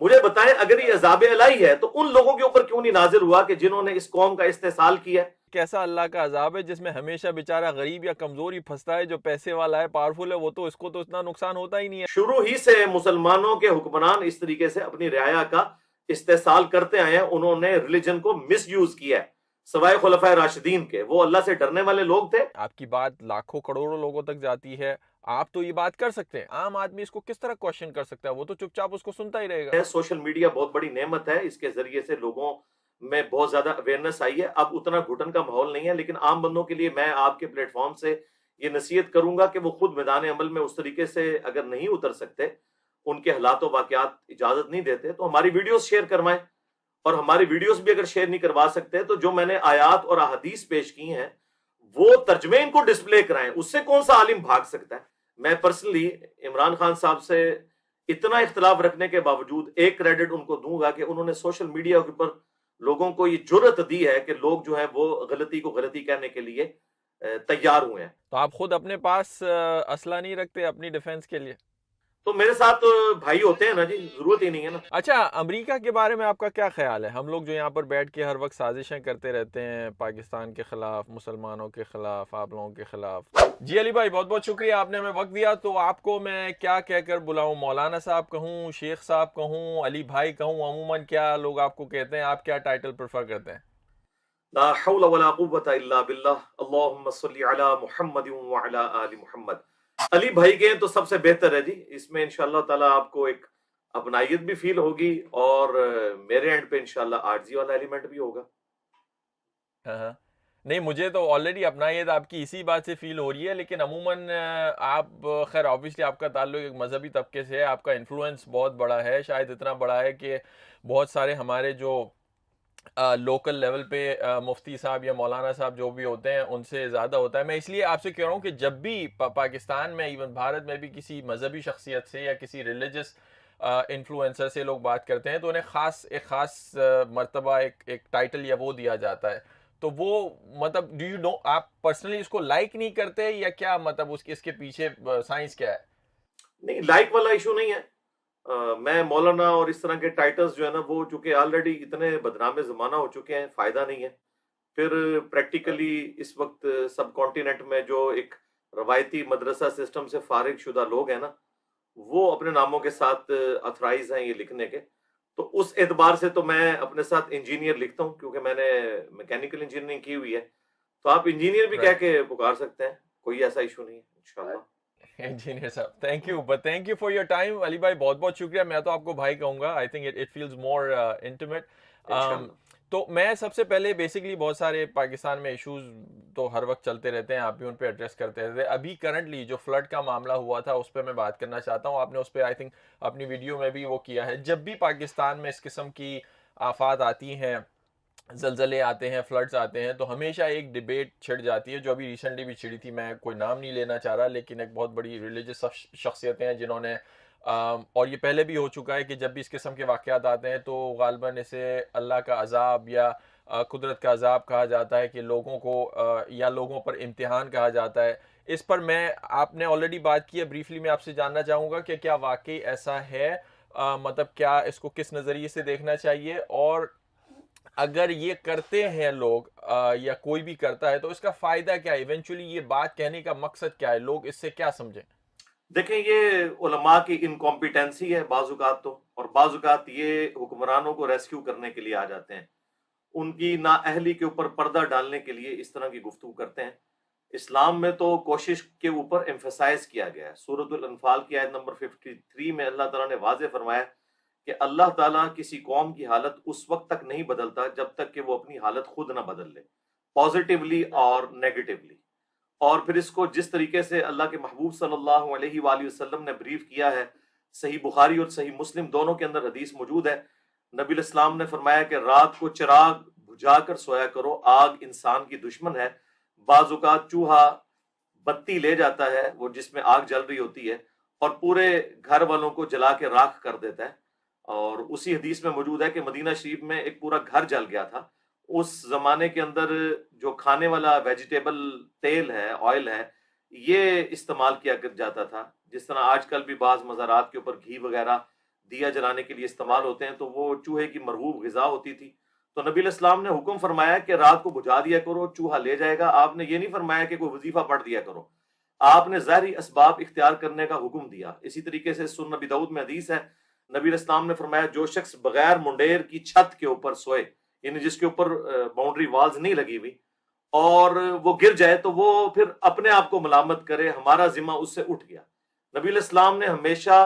مجھے بتائیں اگر یہ عذاب الہی ہے تو ان لوگوں کے اوپر کیوں نہیں نازل ہوا کہ جنہوں نے اس قوم کا استحصال کیا ہے؟ کیسا اللہ کا عذاب ہے جس میں ہمیشہ بیچارہ غریب یا کمزور ہی پھنستا ہے، جو پیسے والا ہے، پاورفل ہے، وہ تو اس کو تو اتنا نقصان ہوتا ہی نہیں ہے. شروع ہی سے مسلمانوں کے حکمران اس طریقے سے اپنی رعایا کا استحصال کرتے آئے ہیں. انہوں نے ریلیجن کو مس یوز کیا ہے، سوائے خلفائے راشدین کے. وہ اللہ سے ڈرنے والے لوگ تھے. آپ کی بات لاکھوں کروڑوں لوگوں تک جاتی ہے، آپ تو یہ بات کر سکتے ہیں، عام آدمی اس کو کس طرح کوشچن کر سکتا ہے؟ وہ تو چپ چاپ اس کو سنتا ہی رہے گا. سوشل میڈیا بہت بڑی نعمت ہے، اس کے ذریعے سے لوگوں میں بہت زیادہ اویئرنیس آئی ہے. اب اتنا گھٹن کا ماحول نہیں ہے، لیکن عام بندوں کے لیے میں آپ کے پلیٹ فارم سے یہ نصیحت کروں گا کہ وہ خود میدان عمل میں اس طریقے سے اگر نہیں اتر سکتے، ان کے حالات و واقعات اجازت نہیں دیتے، تو ہماری ویڈیوز شیئر کروائیں. اور ہماری ویڈیوز بھی اگر شیئر نہیں کروا سکتے تو جو میں نے آیات اور احادیث پیش کی ہیں وہ ترجمے ان کو ڈسپلے کرائیں. اس سے کون سا عالم بھاگ سکتا ہے؟ میں پرسنلی عمران خان صاحب سے اتنا اختلاف رکھنے کے باوجود ایک کریڈٹ ان کو دوں گا کہ انہوں نے سوشل میڈیا کے اوپر لوگوں کو یہ جرأت دی ہے کہ لوگ جو ہیں وہ غلطی کو غلطی کہنے کے لیے تیار ہوئے ہیں. تو آپ خود اپنے پاس اسلحہ نہیں رکھتے اپنی ڈیفenس کے لیے؟ تو میرے ساتھ بھائی ہوتے ہیں نا جی، ضرورت ہی نہیں ہے نا. اچھا، امریکہ کے بارے میں آپ کا کیا خیال ہے؟ ہم لوگ جو یہاں پر بیٹھ کے ہر وقت سازشیں کرتے رہتے ہیں پاکستان کے خلاف، مسلمانوں کے خلاف، آپ لوگوں کے خلاف. جی علی بھائی، بہت بہت شکریہ، آپ نے ہمیں وقت دیا. تو آپ کو میں کیا کہہ کر بلاؤں؟ مولانا صاحب کہوں، شیخ صاحب کہوں، علی بھائی کہوں؟ عموماً کیا لوگ آپ کو کہتے ہیں؟ آپ کیا ٹائٹل پریفر کرتے ہیں؟ لا حول ولا قوت الا باللہ، اللہم صلی علی محمد وعلی آل محمد. علی بھائی کے تو سب سے بہتر ہے جی. اس میں انشاءاللہ تعالیٰ آپ کو ایک اپنائیت بھی فیل ہوگی اور میرے اینڈ پہ انشاءاللہ عاجزی والا ایلیمنٹ بھی ہوگا. ہاں نہیں، مجھے تو آلریڈی اپنا یہ آپ کی اسی بات سے فیل ہو رہی ہے، لیکن عموماً آپ خیر آبویسلی آپ کا تعلق ایک مذہبی طبقے سے ہے، آپ کا انفلوئنس بہت بڑا ہے، شاید اتنا بڑا ہے کہ بہت سارے ہمارے جو لوکل لیول پہ مفتی صاحب یا مولانا صاحب جو بھی ہوتے ہیں ان سے زیادہ ہوتا ہے. میں اس لیے آپ سے کہہ رہا ہوں کہ جب بھی پاکستان میں، ایون بھارت میں بھی کسی مذہبی شخصیت سے یا کسی ریلیجس انفلوئنسر سے لوگ بات کرتے ہیں تو انہیں ایک خاص مرتبہ ایک ٹائٹل یا وہ دیا جاتا ہے. تو وہ مطلب ڈو یو نو، آپ پرسنلی اس کو لائک نہیں کرتے یا کیا مطلب اس کے پیچھے سائنس کیا ہے؟ نہیں، لائک والا ایشو نہیں ہے. میں مولانا اور اس طرح کے ٹائٹلز جو ہے نا وہ چونکہ آلریڈی اتنے بدنام زمانہ ہو چکے ہیں، فائدہ نہیں ہے. پھر پریکٹیکلی اس وقت سب کانٹیننٹ میں جو ایک روایتی مدرسہ سسٹم سے فارغ شدہ لوگ ہیں نا، وہ اپنے ناموں کے ساتھ اتھرائز ہیں یہ لکھنے کے. تو اس اعتبار سے تو میں اپنے ساتھ انجینئر لکھتا ہوں کیونکہ میں نے میکینیکل انجینئرنگ کی ہوئی ہے. تو آپ انجینئر بھی کہہ کے پکار سکتے ہیں، کوئی ایسا ایشو نہیں ہے انشاءاللہ. انجینئر صاحب، thank you for your time. Ali بھائی بہت بہت شکریہ. میں تو آپ کو بھائی کہوں گا، I think it feels more intimate. تو میں سب سے پہلے بیسکلی بہت سارے پاکستان میں ایشوز تو ہر وقت چلتے رہتے ہیں، آپ بھی ان پہ ایڈریس کرتے رہتے ہیں. ابھی کرنٹلی جو فلڈ کا معاملہ ہوا تھا اس پہ میں بات کرنا چاہتا ہوں. آپ نے اس پہ آئی تھنک اپنی ویڈیو میں بھی وہ کیا ہے. جب بھی پاکستان میں اس قسم کی آفات آتی ہیں، زلزلے آتے ہیں، فلڈز آتے ہیں، تو ہمیشہ ایک ڈیبیٹ چھڑ جاتی ہے جو ابھی ریسنٹلی بھی چھڑی تھی. میں کوئی نام نہیں لینا چاہ رہا، لیکن ایک بہت بڑی ریلیجس شخصیتیں ہیں جنہوں نے اور یہ پہلے بھی ہو چکا ہے کہ جب بھی اس قسم کے واقعات آتے ہیں تو غالباً اسے اللہ کا عذاب یا قدرت کا عذاب کہا جاتا ہے، کہ لوگوں کو یا لوگوں پر امتحان کہا جاتا ہے. اس پر آپ نے آلریڈی بات کی ہے بریفلی. میں آپ سے جاننا چاہوں گا کہ کیا واقعی ایسا ہے؟ مطلب کیا اس کو کس نظریے سے دیکھنا چاہیے، اور اگر یہ کرتے ہیں لوگ یا کوئی بھی کرتا ہے تو اس کا فائدہ کیا ہے؟ ایونچولی یہ بات کہنے کا مقصد کیا ہے؟ لوگ اس سے کیا سمجھیں؟ دیکھیں، یہ علماء کی انکمپیٹنسی ہے بعض اوقات تو، اور بعض اوقات یہ حکمرانوں کو ریسکیو کرنے کے لیے آ جاتے ہیں، ان کی نااہلی کے اوپر پردہ ڈالنے کے لیے اس طرح کی گفتگو کرتے ہیں. اسلام میں تو کوشش کے اوپر ایمفیسائز کیا گیا ہے. سورۃ الانفال کی آیت نمبر 53 میں اللہ تعالیٰ نے واضح فرمایا کہ اللہ تعالیٰ کسی قوم کی حالت اس وقت تک نہیں بدلتا جب تک کہ وہ اپنی حالت خود نہ بدل لے، پازیٹیولی اور نیگیٹیولی. اور پھر اس کو جس طریقے سے اللہ کے محبوب صلی اللہ علیہ وآلہ وسلم نے بریف کیا ہے، صحیح بخاری اور صحیح مسلم دونوں کے اندر حدیث موجود ہے. نبی الاسلام نے فرمایا کہ رات کو چراغ بجھا کر سویا کرو، آگ انسان کی دشمن ہے. بعض اوقات چوہا بتی لے جاتا ہے، وہ جس میں آگ جل رہی ہوتی ہے، اور پورے گھر والوں کو جلا کے راکھ کر دیتا ہے. اور اسی حدیث میں موجود ہے کہ مدینہ شریف میں ایک پورا گھر جل گیا تھا. اس زمانے کے اندر جو کھانے والا ویجیٹیبل تیل ہے، آئل ہے، یہ استعمال کیا جاتا تھا. جس طرح آج کل بھی بعض مزارات کے اوپر گھی وغیرہ دیا جلانے کے لیے استعمال ہوتے ہیں تو وہ چوہے کی مرغوب غذا ہوتی تھی. تو نبی علیہ السلام نے حکم فرمایا کہ رات کو بجھا دیا کرو, چوہا لے جائے گا. آپ نے یہ نہیں فرمایا کہ کوئی وظیفہ پڑھ دیا کرو, آپ نے ظاہری اسباب اختیار کرنے کا حکم دیا. اسی طریقے سے سنن نبی داؤد میں حدیث ہے, نبی علیہ السلام نے فرمایا جو شخص بغیر منڈیر کی چھت کے اوپر سوئے, یعنی جس کے اوپر باؤنڈری والز نہیں لگی ہوئی, اور وہ گر جائے تو وہ پھر اپنے آپ کو ملامت کرے, ہمارا ذمہ اس سے اٹھ گیا. نبی علیہ السلام نے ہمیشہ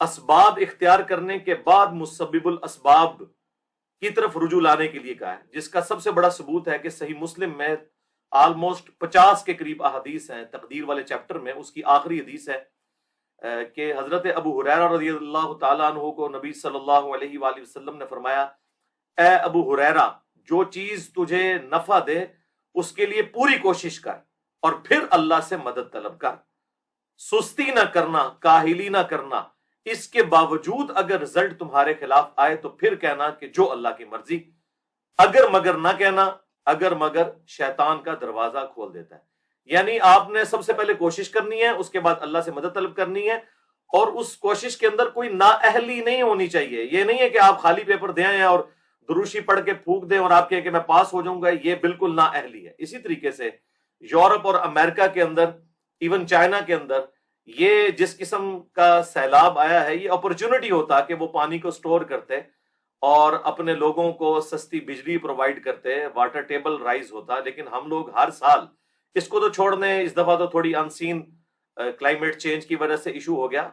اسباب اختیار کرنے کے بعد مسبب الاسباب کی طرف رجوع لانے کے لیے کہا ہے, جس کا سب سے بڑا ثبوت ہے کہ صحیح مسلم میں آلموسٹ 50 کے قریب احادیث ہیں. تقدیر والے چیپٹر میں اس کی آخری حدیث ہے کہ حضرت ابو ہریرہ رضی اللہ تعالیٰ عنہ کو نبی صلی اللہ علیہ وآلہ وسلم نے فرمایا, اے ابو ہریرہ, جو چیز تجھے نفع دے اس کے لیے پوری کوشش کر اور پھر اللہ سے مدد طلب کر. سستی نہ کرنا, کاہلی نہ کرنا. اس کے باوجود اگر رزلٹ تمہارے خلاف آئے تو پھر کہنا کہ جو اللہ کی مرضی. اگر مگر نہ کہنا, اگر مگر شیطان کا دروازہ کھول دیتا ہے. یعنی آپ نے سب سے پہلے کوشش کرنی ہے, اس کے بعد اللہ سے مدد طلب کرنی ہے, اور اس کوشش کے اندر کوئی نااہلی نہیں ہونی چاہیے. یہ نہیں ہے کہ آپ خالی پیپر دیں آئیں اور دروشی پڑھ کے پھونک دیں اور آپ کہیں کہ میں پاس ہو جاؤں گا, یہ بالکل نااہلی ہے. اسی طریقے سے یورپ اور امریکہ کے اندر, ایون چائنا کے اندر, یہ جس قسم کا سیلاب آیا ہے, یہ اپرچونٹی ہوتا کہ وہ پانی کو سٹور کرتے اور اپنے لوگوں کو سستی بجلی پرووائڈ کرتے, واٹر ٹیبل رائز ہوتا. لیکن ہم لوگ ہر سال, اس کو تو چھوڑ دیں, اس دفعہ تو تھوڑی انسین کلائمیٹ چینج کی وجہ سے ایشو ہو گیا.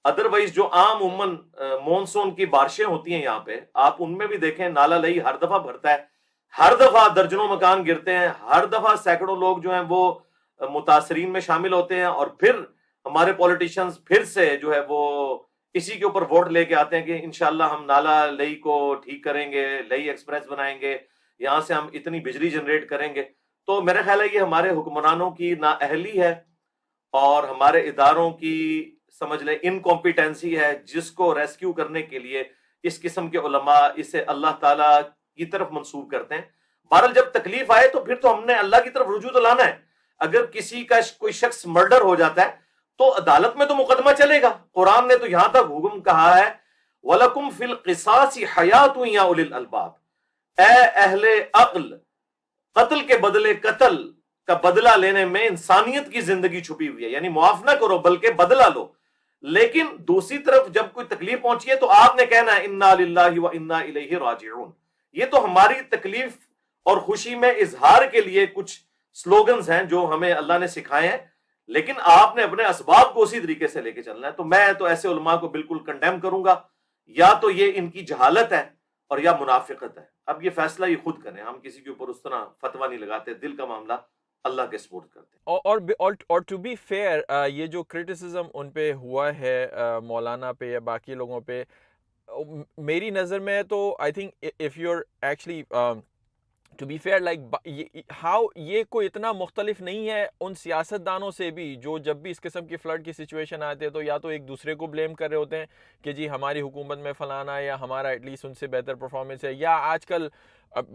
ادروائز جو عام عموماً مونسون کی بارشیں ہوتی ہیں یہاں پہ, آپ ان میں بھی دیکھیں نالا لئی ہر دفعہ بھرتا ہے, ہر دفعہ درجنوں مکان گرتے ہیں, ہر دفعہ سینکڑوں لوگ جو ہیں وہ متاثرین میں شامل ہوتے ہیں, اور پھر ہمارے پولیٹیشنز پھر سے جو ہے وہ اسی کے اوپر ووٹ لے کے آتے ہیں کہ انشاءاللہ ہم نالا لئی کو ٹھیک کریں گے, لئی ایکسپریس بنائیں گے, یہاں سے ہم اتنی بجلی جنریٹ کریں گے. تو میرا خیال ہے یہ ہمارے حکمرانوں کی نااہلی ہے اور ہمارے اداروں کی سمجھ لیں انکمپیٹنسی ہے, جس کو ریسکیو کرنے کے لیے اس قسم کے علماء اسے اللہ تعالیٰ کی طرف منسوب کرتے ہیں. بہرحال جب تکلیف آئے تو پھر تو ہم نے اللہ کی طرف رجوع تو لانا ہے. اگر کسی کا کوئی شخص مرڈر ہو جاتا ہے تو عدالت میں تو مقدمہ چلے گا. قرآن نے تو یہاں تک حکم کہا ہے, وَلَكُمْ فِي الْقِصَاصِ حَيَاتٌ يَا أُولِي الْأَلْبَابِ, اے اہل عقل, قتل کے بدلے قتل کا بدلہ لینے میں انسانیت کی زندگی چھپی ہوئی ہے. یعنی معاف نہ کرو بلکہ بدلہ لو. لیکن دوسری طرف جب کوئی تکلیف پہنچی ہے تو آپ نے کہنا ہے اِنَّا لِلَّهِ وَإِنَّا إِلَيْهِ رَاجِعُونَ. یہ تو ہماری تکلیف اور خوشی میں اظہار کے لیے کچھ سلوگنز ہیں جو ہمیں اللہ نے سکھائے ہیں, لیکن آپ نے اپنے اسباب کو اسی طریقے سے لے کے چلنا ہے. تو میں تو ایسے علماء کو بالکل کنڈیم کروں گا, یا تو یہ ان کی جہالت ہے اور یا منافقت ہے. اب یہ فیصلہ یہ خود کریں, ہم کسی کے اوپر اس طرح فتویٰ نہیں لگاتے, دل کا معاملہ اللہ کے سپورٹ کرتے. اور ٹو بی فیئر, یہ جو کرٹیسزم ان پہ ہوا ہے مولانا پہ یا باقی لوگوں پہ, میری نظر میں تو I think if you are actually to be fair like how, یہ کوئی اتنا مختلف نہیں ہے ان سیاست دانوں سے بھی جو جب بھی اس قسم کی فلڈ کی سچویشن آتی ہے تو یا تو ایک دوسرے کو بلیم کر رہے ہوتے ہیں کہ جی ہماری حکومت میں فلانا ہے یا ہمارا ایٹ لیسٹ ان سے بہتر پرفارمنس ہے, یا آج کل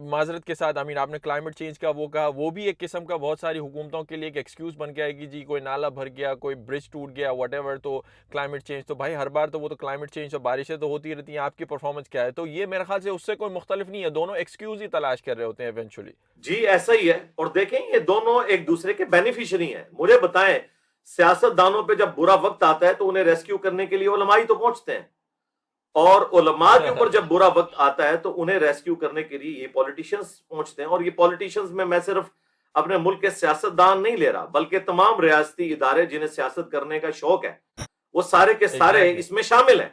معذرت کے ساتھ آپ نے کلائمیٹ چینج کا وہ کہا, وہ بھی ایک قسم کا بہت ساری حکومتوں کے لیے ایک ایکسکیوز بن گیا ہے کہ جی کوئی نالا بھر گیا, کوئی برج ٹوٹ گیا, واٹ ایور, تو کلائمیٹ چینج. تو بھائی ہر بار تو وہ تو کلائمیٹ چینج اور بارشیں تو ہوتی رہتی ہیں, آپ کی پرفارمنس کیا ہے؟ تو یہ میرے خیال سے اس سے کوئی مختلف نہیں ہے, دونوں ایکسکیوز ہی تلاش کر رہے ہوتے ہیں ایونچولی. جی ایسا ہی ہے, اور دیکھیں یہ دونوں ایک دوسرے کے بینیفیشری ہیں. مجھے بتائیں, سیاست دانوں پہ جب برا وقت آتا ہے تو انہیں ریسکیو کرنے کے لیے علماء ہی تو پہنچتے ہیں, اور علماء کے اوپر جب برا وقت آتا ہے تو انہیں ریسکیو کرنے کے لیے یہ پولیٹیشنز پہنچتے ہیں. اور یہ پولیٹیشنز میں صرف اپنے ملک کے سیاست دان نہیں لے رہا, بلکہ تمام ریاستی ادارے جنہیں سیاست کرنے کا شوق ہے وہ سارے کے سارے اس میں شامل ہیں.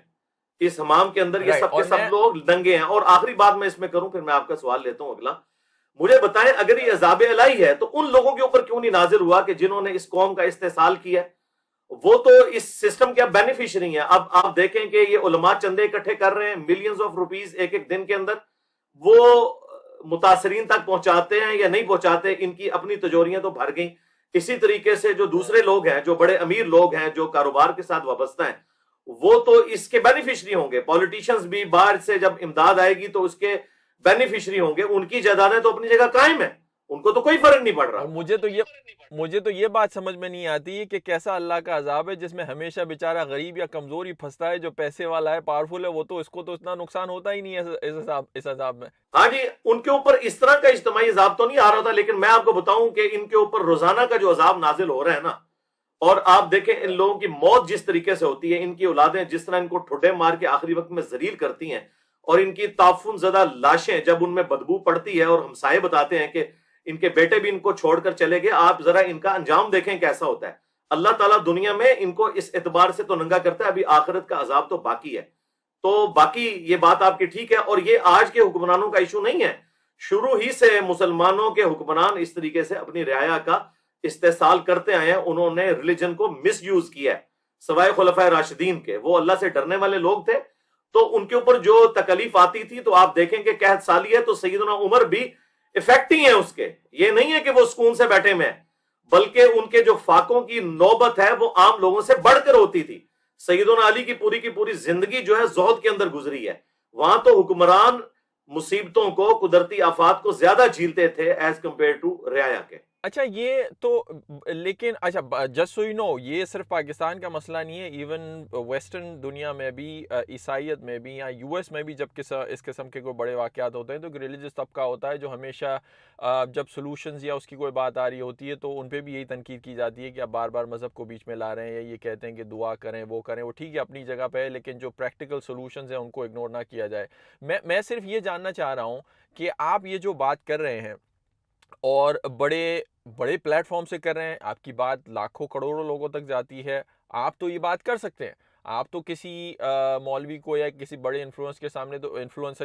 اس حمام کے اندر یہ سب کے سب لوگ دنگے ہیں. اور آخری بات میں اس میں کروں, پھر میں آپ کا سوال لیتا ہوں اگلا. مجھے بتائیں اگر یہ عذاب الہی ہے تو ان لوگوں کے اوپر کیوں نہیں نازل ہوا کہ جنہوں نے اس قوم کا استحصال کیا ہے؟ وہ تو اس سسٹم کے اب بینیفیشری ہیں. اب آپ دیکھیں کہ یہ علماء چندے اکٹھے کر رہے ہیں, ملینز آف روپیز ایک ایک دن کے اندر, وہ متاثرین تک پہنچاتے ہیں یا نہیں پہنچاتے, ان کی اپنی تجوریاں تو بھر گئیں. اسی طریقے سے جو دوسرے لوگ ہیں, جو بڑے امیر لوگ ہیں, جو کاروبار کے ساتھ وابستہ ہیں, وہ تو اس کے بینیفیشری ہوں گے. پولیٹیشنز بھی باہر سے جب امداد آئے گی تو اس کے بینیفیشری ہوں گے. ان کی جائیدادیں تو اپنی جگہ قائم ہیں, ان کو تو کوئی فرق نہیں پڑ رہا. اور مجھے تو یہ بات سمجھ میں نہیں آتی کہ کیسا اللہ کا عذاب ہے جس میں ہمیشہ بیچارہ غریب یا کمزور ہی پھنستا ہے. جو پیسے والا ہے، پاورفل ہے، وہ تو اس کو تو اتنا نقصان ہوتا ہی نہیں ہے اس عذاب میں. ہاں جی، ان کے اوپر اس طرح کا اجتماعی عذاب تو نہیں آ رہا تھا، لیکن میں آپ کو بتاؤں کہ ان کے اوپر روزانہ کا جو عذاب نازل ہو رہا ہے نا، اور آپ دیکھیں ان لوگوں کی موت جس طریقے سے ہوتی ہے، ان کی اولادیں جس طرح ان کو ٹھڈے مار کے آخری وقت میں ذلیل کرتی ہیں، اور ان کی تعفن زدہ لاشیں جب ان میں بدبو پڑتی ہے اور ہمسائے بتاتے ہیں کہ ان کے بیٹے بھی ان کو چھوڑ کر چلے گئے، آپ ذرا ان کا انجام دیکھیں کیسا ہوتا ہے. اللہ تعالیٰ دنیا میں ان کو اس اعتبار سے تو ننگا کرتا ہے، ابھی آخرت کا عذاب تو باقی ہے. تو باقی یہ بات آپ کی ٹھیک ہے، اور یہ آج کے حکمرانوں کا ایشو نہیں ہے. شروع ہی سے مسلمانوں کے حکمران اس طریقے سے اپنی رعایا کا استحصال کرتے آئے ہیں. انہوں نے ریلیجن کو مس یوز کیا ہے، سوائے خلفائے راشدین کے. وہ اللہ سے ڈرنے والے لوگ تھے، تو ان کے اوپر جو تکلیف آتی تھی تو آپ دیکھیں کہ قحط سالی ہے تو سیدنا عمر بھی افیکٹ ہی ہیں اس کے. یہ نہیں ہے کہ وہ سکون سے بیٹھے میں، بلکہ ان کے جو فاقوں کی نوبت ہے وہ عام لوگوں سے بڑھ کر ہوتی تھی. سیدنا علی کی پوری زندگی جو ہے زہد کے اندر گزری ہے. وہاں تو حکمران مصیبتوں کو، قدرتی آفات کو زیادہ جھیلتے تھے ایز کمپیئر ٹو رعایا کے. اچھا یہ تو لیکن اچھا جسٹ سو یو نو، یہ صرف پاکستان کا مسئلہ نہیں ہے، ایون ویسٹرن دنیا میں بھی، عیسائیت میں بھی، یا یو ایس میں بھی جب اس قسم کے کوئی بڑے واقعات ہوتے ہیں تو ریلیجس طبقہ ہوتا ہے جو ہمیشہ جب سولوشنز یا اس کی کوئی بات آ رہی ہوتی ہے تو ان پہ بھی یہی تنقید کی جاتی ہے کہ آپ بار بار مذہب کو بیچ میں لا رہے ہیں، یا یہ کہتے ہیں کہ دعا کریں، وہ کریں. وہ ٹھیک ہے اپنی جگہ پہ ہے، لیکن جو پریکٹیکل سولوشنز ہیں ان کو اگنور نہ کیا جائے. میں صرف یہ جاننا چاہ رہا ہوں کہ آپ یہ جو بات کر رہے ہیں اور بڑے پلیٹ فارم سے کر رہے ہیں، آپ کی بات لاکھوں کروڑوں لوگوں تک جاتی ہے، آپ تو یہ بات کر سکتے ہیں. آپ تو کسی مولوی کو یا کسی بڑے انفلوئنسر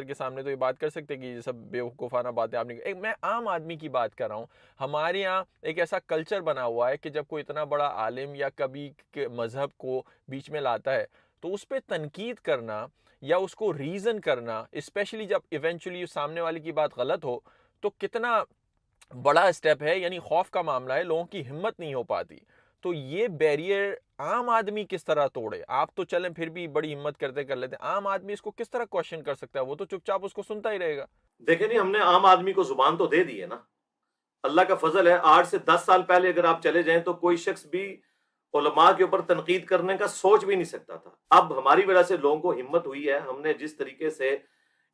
کے سامنے تو یہ بات کر سکتے ہیں کہ یہ سب بیوقوفانہ باتیں آپ نے. میں عام آدمی کی بات کر رہا ہوں. ہمارے یہاں ایک ایسا کلچر بنا ہوا ہے کہ جب کوئی اتنا بڑا عالم یا کبھی مذہب کو بیچ میں لاتا ہے تو اس پہ تنقید کرنا یا اس کو ریزن کرنا، اسپیشلی جب ایونچولی سامنے والے کی بات غلط ہو، تو کتنا بڑا اسٹیپ ہے. یعنی خوف کا معاملہ ہے، لوگوں کی ہمت نہیں ہو پاتی. تو یہ بیریئر عام آدمی کس طرح توڑے؟ آپ تو چلیں پھر بھی بڑی ہمت کرتے کر لیتے ہیں، عام آدمی اس کو کس طرح کوشچن کر سکتا ہے؟ وہ تو چپ چاپ اس کو سنتا ہی رہے گا. دیکھیں نہیں، ہم نے عام آدمی کو زبان تو دے دی ہے نا. اللہ کا فضل ہے، 8 سے 10 سال پہلے اگر آپ چلے جائیں تو کوئی شخص بھی علماء کے اوپر تنقید کرنے کا سوچ بھی نہیں سکتا تھا. اب ہماری وجہ سے لوگوں کو ہمت ہوئی ہے. ہم نے جس طریقے سے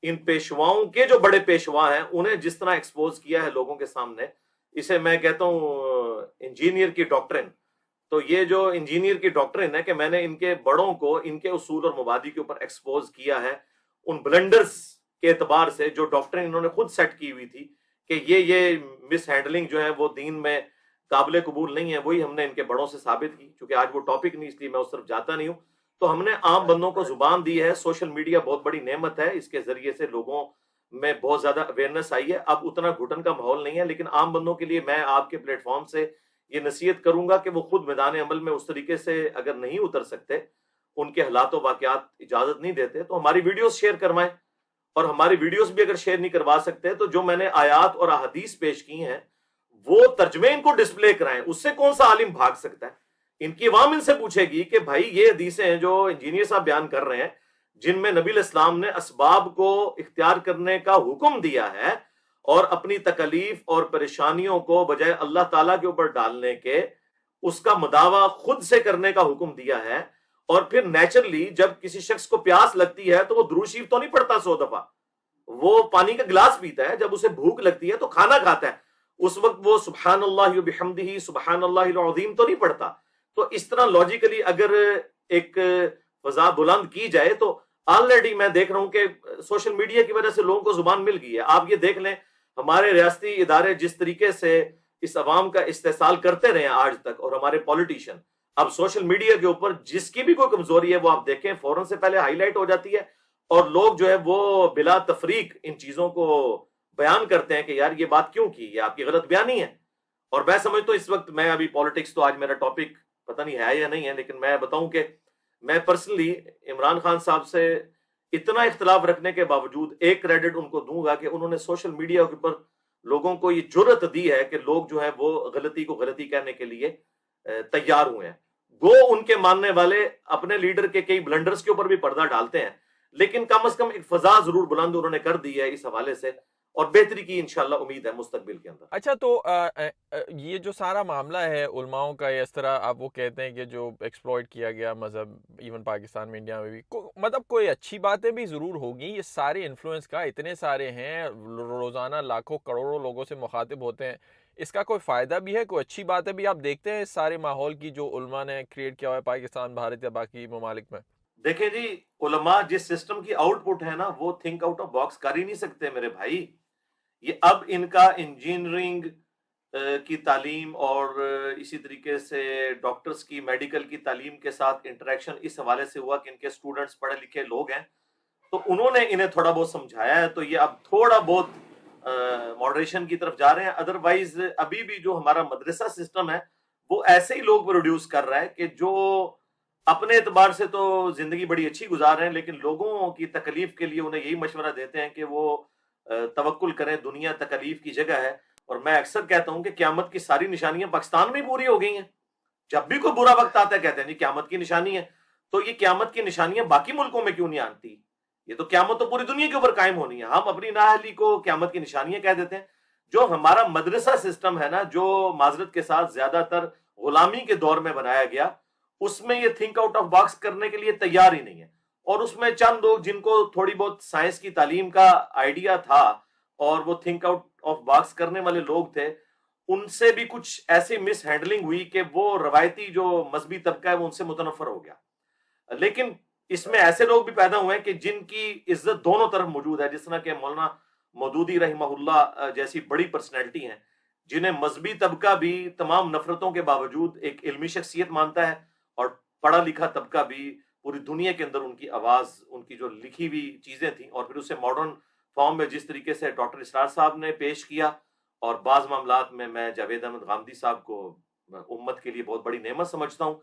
ان پیشواؤں کے جو بڑے پیشوا ہیں انہیں جس طرح ایکسپوز کیا ہے لوگوں کے سامنے، اسے میں کہتا ہوں انجینئر کی ڈاکٹرن. تو یہ جو انجینئر کی ڈاکٹرن ہے کہ میں نے ان کے بڑوں کو ان کے اصول اور مبادی کے اوپر ایکسپوز کیا ہے ان بلنڈرز کے اعتبار سے جو ڈاکٹرن انہوں نے خود سیٹ کی ہوئی تھی کہ یہ مس ہینڈلنگ جو ہے وہ دین میں قابل قبول نہیں ہے، وہی ہم نے ان کے بڑوں سے ثابت کی. چونکہ آج وہ ٹاپک نہیں، اس لیے میں اس طرف جاتا نہیں ہوں. تو ہم نے عام بندوں کو زبان دی ہے. سوشل میڈیا بہت بڑی نعمت ہے، اس کے ذریعے سے لوگوں میں بہت زیادہ اویئرنیس آئی ہے. اب اتنا گھٹن کا ماحول نہیں ہے، لیکن عام بندوں کے لیے میں آپ کے پلیٹ فارم سے یہ نصیحت کروں گا کہ وہ خود میدان عمل میں اس طریقے سے اگر نہیں اتر سکتے، ان کے حالات و واقعات اجازت نہیں دیتے، تو ہماری ویڈیوز شیئر کروائیں. اور ہماری ویڈیوز بھی اگر شیئر نہیں کروا سکتے تو جو میں نے آیات اور احادیث پیش کی ہیں وہ ترجمے ان کو ڈسپلے کرائیں. اس سے کون سا عالم بھاگ سکتا ہے؟ ان کی عوام ان سے پوچھے گی کہ بھائی یہ حدیثیں ہیں جو انجینئر صاحب بیان کر رہے ہیں، جن میں نبی علیہ السلام نے اسباب کو اختیار کرنے کا حکم دیا ہے اور اپنی تکلیف اور پریشانیوں کو بجائے اللہ تعالیٰ کے اوپر ڈالنے کے اس کا مداوع خود سے کرنے کا حکم دیا ہے. اور پھر نیچرلی جب کسی شخص کو پیاس لگتی ہے تو وہ درود شریف تو نہیں پڑھتا 100 دفعہ، وہ پانی کا گلاس پیتا ہے. جب اسے بھوک لگتی ہے تو کھانا کھاتا ہے، اس وقت وہ سبحان اللہ وبحمدہ سبحان اللہ العظیم تو نہیں پڑھتا. تو اس طرح لاجیکلی اگر ایک فضا بلند کی جائے تو آلریڈی میں دیکھ رہا ہوں کہ سوشل میڈیا کی وجہ سے لوگوں کو زبان مل گئی ہے. آپ یہ دیکھ لیں ہمارے ریاستی ادارے جس طریقے سے اس عوام کا استحصال کرتے رہے ہیں آج تک، اور ہمارے پولیٹیشین اب سوشل میڈیا کے اوپر جس کی بھی کوئی کمزوری ہے وہ آپ دیکھیں فوراً سے پہلے ہائی لائٹ ہو جاتی ہے، اور لوگ جو ہے وہ بلا تفریق ان چیزوں کو بیان کرتے ہیں کہ یار یہ بات کیوں کی، یہ آپ کی غلط بیانی ہے. اور میں سمجھتا ہوں اس وقت میں ابھی پالیٹکس تو آج میرا ٹاپک پتہ نہیں ہے یا نہیں ہے، لیکن میں بتاؤں کہ میں پرسنلی عمران خان صاحب سے اتنا اختلاف رکھنے کے باوجود ایک کریڈٹ ان کو دوں گا کہ انہوں نے سوشل میڈیا کے اوپر لوگوں کو یہ جرأت دی ہے کہ لوگ جو ہیں وہ غلطی کو غلطی کہنے کے لیے تیار ہوئے ہیں. گو ان کے ماننے والے اپنے لیڈر کے کئی بلنڈرز کے اوپر بھی پردہ ڈالتے ہیں، لیکن کم از کم ایک فضا ضرور بلند انہوں نے کر دی ہے اس حوالے سے. اور بہتری کی انشاءاللہ امید ہے مستقبل کے اندر. اچھا تو یہ جو سارا معاملہ ہے علماؤں کا، اس طرح آپ وہ کہتے ہیں کہ جو ایکسپلوئٹ کیا گیا مذہب ایون پاکستان میں انڈیا میں بھی، مطلب کوئی اچھی باتیں بھی ضرور ہوگی، یہ سارے انفلوئنس کا اتنے سارے ہیں، روزانہ لاکھوں کروڑوں لوگوں سے مخاطب ہوتے ہیں، اس کا کوئی فائدہ بھی ہے، کوئی اچھی باتیں بھی آپ دیکھتے ہیں اس سارے ماحول کی جو علماء نے کریٹ کیا ہوا ہے پاکستان، بھارت یا باقی ممالک میں؟ دیکھیں جی، علماء جس سسٹم کی آؤٹ پٹ ہے نا وہ تھنک آؤٹ آف باکس کر ہی نہیں سکتے میرے بھائی. یہ اب ان کا انجینئرنگ کی تعلیم اور اسی طریقے سے ڈاکٹرز کی میڈیکل کی تعلیم کے ساتھ انٹریکشن اس حوالے سے ہوا کہ ان کے سٹوڈنٹس پڑھے لکھے لوگ ہیں تو انہوں نے انہیں تھوڑا بہت سمجھایا ہے تو یہ اب تھوڑا بہت ماڈریشن کی طرف جا رہے ہیں. ادروائز ابھی بھی جو ہمارا مدرسہ سسٹم ہے وہ ایسے ہی لوگ پروڈیوس کر رہا ہے کہ جو اپنے اعتبار سے تو زندگی بڑی اچھی گزار رہے ہیں لیکن لوگوں کی تکلیف کے لیے انہیں یہی مشورہ دیتے ہیں کہ وہ توکل کریں، دنیا تکلیف کی جگہ ہے. اور میں اکثر کہتا ہوں کہ قیامت کی ساری نشانیاں پاکستان میں پوری ہو گئی ہیں. جب بھی کوئی برا وقت آتا ہے کہتے ہیں جی قیامت کی نشانی ہے، تو یہ قیامت کی نشانیاں باقی ملکوں میں کیوں نہیں آتی؟ یہ تو قیامت تو پوری دنیا کے اوپر قائم ہونی ہے. ہم اپنی نااہلی کو قیامت کی نشانیاں کہہ دیتے ہیں. جو ہمارا مدرسہ سسٹم ہے نا، جو معذرت کے ساتھ زیادہ تر غلامی کے دور میں بنایا گیا، اس میں یہ تھنک آؤٹ آف باکس کرنے کے لیے تیار ہی نہیں ہے. اور اس میں چند لوگ جن کو تھوڑی بہت سائنس کی تعلیم کا آئیڈیا تھا اور وہ تھنک آؤٹ آف باکس کرنے والے لوگ تھے، ان سے بھی کچھ ایسی مس ہینڈلنگ ہوئی کہ وہ روایتی جو مذہبی طبقہ ہے وہ ان سے متنفر ہو گیا. لیکن اس میں ایسے لوگ بھی پیدا ہوئے ہیں کہ جن کی عزت دونوں طرف موجود ہے، جس طرح کہ مولانا مودودی رحمہ اللہ جیسی بڑی پرسنالٹی ہیں جنہیں مذہبی طبقہ بھی تمام نفرتوں کے باوجود ایک علمی شخصیت مانتا ہے اور پڑھا لکھا طبقہ بھی پوری دنیا کے اندر ان کی آواز، ان کی جو لکھی ہوئی چیزیں تھیں اور پھر اسے ماڈرن فارم میں جس طریقے سے ڈاکٹر اسرار صاحب نے پیش کیا. اور بعض معاملات میں جاوید احمد غامدی صاحب کو امت کے لیے بہت بڑی نعمت سمجھتا ہوں.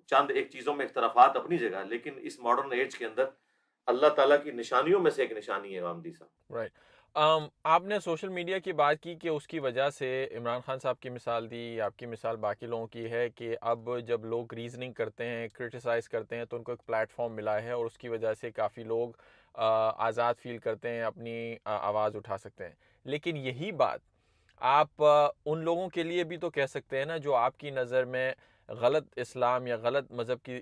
چند ایک چیزوں میں اختلافات اپنی جگہ، لیکن اس ماڈرن ایج کے اندر اللہ تعالیٰ کی نشانیوں میں سے ایک نشانی ہے غامدی صاحب. رائٹ. آپ نے سوشل میڈیا کی بات کی کہ اس کی وجہ سے عمران خان صاحب کی مثال دی، آپ کی مثال باقی لوگوں کی ہے کہ اب جب لوگ ریزننگ کرتے ہیں، کرٹیسائز کرتے ہیں تو ان کو ایک پلیٹ فارم ملا ہے اور اس کی وجہ سے کافی لوگ آزاد فیل کرتے ہیں، اپنی آواز اٹھا سکتے ہیں. لیکن یہی بات آپ ان لوگوں کے لیے بھی تو کہہ سکتے ہیں نا جو آپ کی نظر میں غلط اسلام یا غلط مذہب کی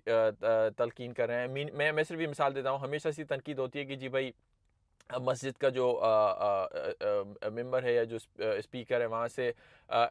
تلقین کر رہے ہیں. میں صرف یہ مثال دیتا ہوں، ہمیشہ سی تنقید ہوتی ہے کہ جی بھائی مسجد کا جو ممبر ہے یا جو اسپیکر ہے وہاں سے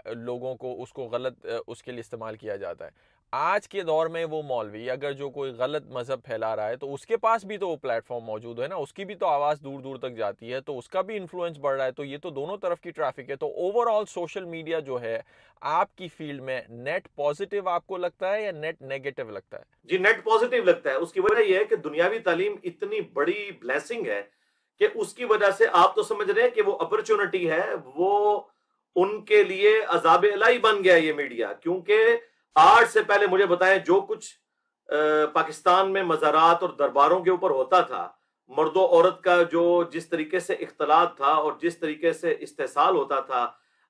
لوگوں کو اس کو غلط اس کے لیے استعمال کیا جاتا ہے. آج کے دور میں وہ مولوی اگر جو کوئی غلط مذہب پھیلا رہا ہے تو اس کے پاس بھی تو وہ پلیٹ فارم موجود ہے نا، اس کی بھی تو آواز دور دور تک جاتی ہے، تو اس کا بھی انفلوئنس بڑھ رہا ہے. تو یہ تو دونوں طرف کی ٹریفک ہے. تو اوور آل سوشل میڈیا جو ہے آپ کی فیلڈ میں نیٹ پازیٹیو آپ کو لگتا ہے یا نیٹ نیگیٹو لگتا ہے؟ جی نیٹ پازیٹیو لگتا ہے. اس کی وجہ یہ ہے کہ دنیاوی تعلیم اتنی بڑی بلیسنگ ہے کہ اس کی وجہ سے آپ تو سمجھ رہے ہیں کہ وہ اپرچونٹی ہے، وہ ان کے لیے عذاب الہی بن گیا یہ میڈیا. کیونکہ آج سے پہلے مجھے بتائیں جو کچھ پاکستان میں مزارات اور درباروں کے اوپر ہوتا تھا، مرد و عورت کا جو جس طریقے سے اختلاط تھا اور جس طریقے سے استحصال ہوتا تھا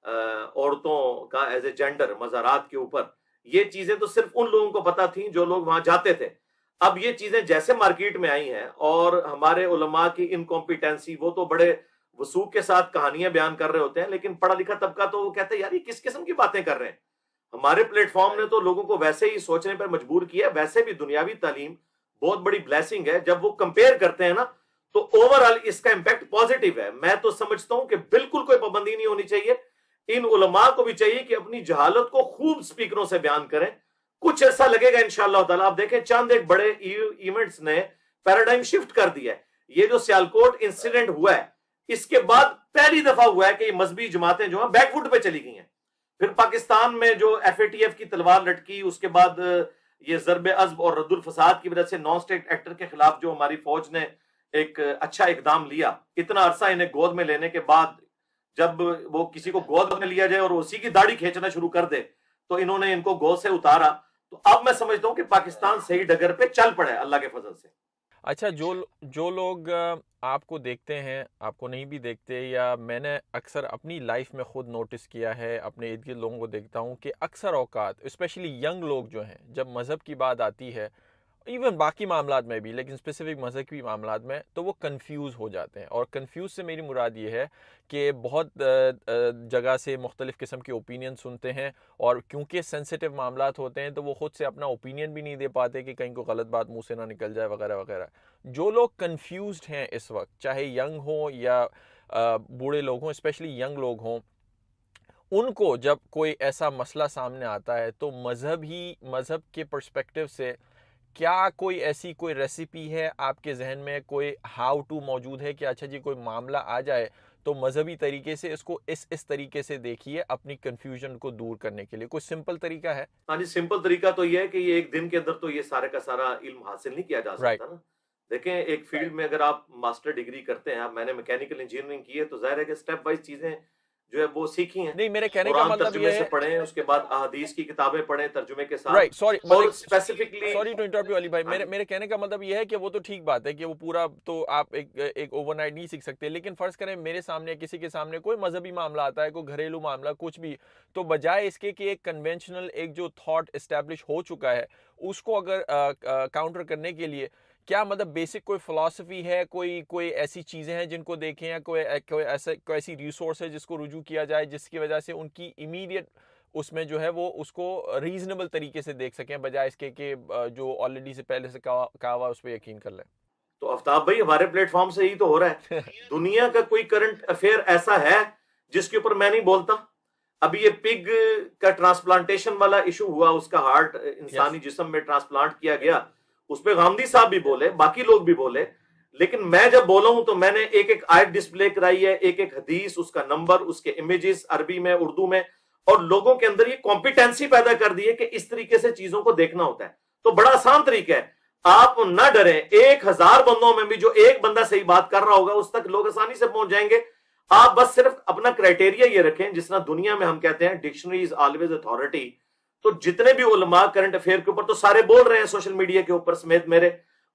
عورتوں کا ایز اے جینڈر مزارات کے اوپر، یہ چیزیں تو صرف ان لوگوں کو پتا تھیں جو لوگ وہاں جاتے تھے. اب یہ چیزیں جیسے مارکیٹ میں آئی ہیں اور ہمارے علماء کی انکمپیٹنسی، وہ تو بڑے وثوق کے ساتھ کہانیاں بیان کر رہے ہوتے ہیں، لیکن پڑھا لکھا طبقہ تو وہ کہتے ہیں یار یہ کس قسم کی باتیں کر رہے ہیں. ہمارے پلیٹ فارم نے تو لوگوں کو ویسے ہی سوچنے پر مجبور کیا. ویسے بھی دنیاوی تعلیم بہت بڑی بلیسنگ ہے. جب وہ کمپیئر کرتے ہیں نا تو اوور آل اس کا امپیکٹ پازیٹیو ہے. میں تو سمجھتا ہوں کہ بالکل کوئی پابندی نہیں ہونی چاہیے. ان علماء کو بھی چاہیے کہ اپنی جہالت کو خوب سپیکروں سے بیان کریں. کچھ ایسا لگے گا انشاءاللہ تعالیٰ. آپ دیکھیں چند ایک بڑے ایونٹس نے پیراڈائم شفٹ کر دیا ہے. یہ جو سیالکوٹ انسیڈنٹ ہوا ہے اس کے بعد پہلی دفعہ ہوا ہے کہ یہ مذہبی جماعتیں جو ہیں بیک فٹ پہ چلی گئی ہیں. پھر پاکستان میں جو ایف اے ٹی ایف کی تلوار لٹکی، اس کے بعد یہ ضرب عضب اور رد الفساد کی وجہ سے نان اسٹیٹ ایکٹر کے خلاف جو ہماری فوج نے ایک اچھا اقدام لیا، اتنا عرصہ انہیں گود میں لینے کے بعد جب وہ کسی کو گود میں لیا جائے اور اسی کی داڑھی کھینچنا شروع کر دے تو انہوں نے ان کو گود سے اتارا. تو اب میں سمجھتا ہوں کہ پاکستان صحیح ڈگر پہ چل پڑے اللہ کے فضل سے. اچھا جو لوگ آپ کو دیکھتے ہیں، آپ کو نہیں بھی دیکھتے، یا میں نے اکثر اپنی لائف میں خود نوٹس کیا ہے، اپنے ارد گرد لوگوں کو دیکھتا ہوں کہ اکثر اوقات اسپیشلی ینگ لوگ جو ہیں جب مذہب کی بات آتی ہے ایون باقی معاملات میں بھی، لیکن اسپیسیفک مذہبی معاملات میں تو وہ کنفیوز ہو جاتے ہیں. اور کنفیوز سے میری مراد یہ ہے کہ بہت جگہ سے مختلف قسم کے اوپینین سنتے ہیں، اور کیونکہ سینسیٹیو معاملات ہوتے ہیں تو وہ خود سے اپنا اوپینین بھی نہیں دے پاتے کہ کہیں کوئی غلط بات منہ سے نہ نکل جائے وغیرہ وغیرہ. جو لوگ کنفیوزڈ ہیں اس وقت، چاہے ینگ ہوں یا بوڑھے لوگ ہوں، اسپیشلی ینگ لوگ ہوں، ان کو جب کوئی ایسا مسئلہ سامنے آتا ہے تو مذہب کے پرسپیکٹیو سے کیا کوئی ایسی کوئی ریسیپی ہے آپ کے ذہن میں، کوئی ہاؤ ٹو موجود ہے کہ اچھا جی کوئی معاملہ آ جائے تو مذہبی طریقے سے اس کو اس طریقے سے دیکھیے اپنی کنفیوژن کو دور کرنے کے لیے؟ کوئی سمپل طریقہ ہے؟ ہاں جی، سمپل طریقہ تو یہ ہے کہ یہ ایک دن کے اندر تو یہ سارے کا سارا علم حاصل نہیں کیا جا رائٹ. سکتا نا. دیکھیں ایک فیلڈ میں اگر آپ ماسٹر ڈگری کرتے ہیں، میں نے میکینیکل انجینئرنگ کی ہے، تو ظاہر ہے کہ سٹیپ وائز چیزیں جو ہے وہ سیکھی ہیں. نہیں، میرے کہنے کا قرآن مطلب ترجمے یہ سے ہے، پڑھیں، اس کے بعد احادیث کی کتابیں پڑھیں ترجمے کے ساتھ. رائٹ، سوری اور specifically sorry to interrupt you Ali بھائی، ہاں جی، میرے کہنے کا مطلب یہ ہے کہ وہ تو ٹھیک بات ہے کہ وہ پورا تو آپ ایک اوور نائٹ نہیں سیکھ سکتے، لیکن فرض کریں میرے سامنے کسی کے سامنے کوئی مذہبی معاملہ آتا ہے، کوئی گھریلو معاملہ کچھ بھی، تو بجائے اس کے کہ ایک کنونشنل ایک جو تھاٹ اسٹیبلش ہو چکا ہے اس کو اگر کاؤنٹر کرنے کے لیے کیا مطلب بیسک کوئی فلاسفی ہے، کوئی ایسی چیزیں ہیں جن کو دیکھیں، یا کوئی ایسی ریسورس ہے جس کو رجوع کیا جائے جس کی وجہ سے ان کی امیڈیٹ اس میں جو ہے وہ اس کو ریزنیبل طریقے سے دیکھ سکیں، بجائے اس کے کہ جو آلریڈی سے پہلے سے کہا ہوا اس پہ یقین کر لیں؟ تو آفتاب بھائی ہمارے پلیٹ فارم سے ہی تو ہو رہا ہے. دنیا کا کوئی کرنٹ افیئر ایسا ہے جس کے اوپر میں نہیں بولتا؟ ابھی یہ پگ کا ٹرانسپلانٹیشن والا ایشو ہوا، اس کا ہارٹ انسانی جسم میں ٹرانسپلانٹ کیا گیا، اس پہ غامدی صاحب بھی بولے، باقی لوگ بھی بولے. لیکن میں جب بولا ہوں تو میں نے ایک ایک آیت ڈسپلے کرائی ہے، ایک ایک حدیث، اس کا نمبر، اس کے امیجز عربی میں، اردو میں، اور لوگوں کے اندر یہ کمپیٹنسی پیدا کر دی ہے کہ اس طریقے سے چیزوں کو دیکھنا ہوتا ہے. تو بڑا آسان طریقہ ہے، آپ نہ ڈریں. 1000 بندوں میں بھی جو ایک بندہ صحیح بات کر رہا ہوگا اس تک لوگ آسانی سے پہنچ جائیں گے. آپ بس صرف اپنا کرائٹیریا یہ رکھیں، جس طرح دنیا میں ہم کہتے ہیں ڈکشنری از آلویز اتھارٹی. تو جتنے بھی علماء کرنٹ افیئر کے اوپر تو سارے بول رہے ہیں سوشل میڈیا کے اوپر سمیت میرے،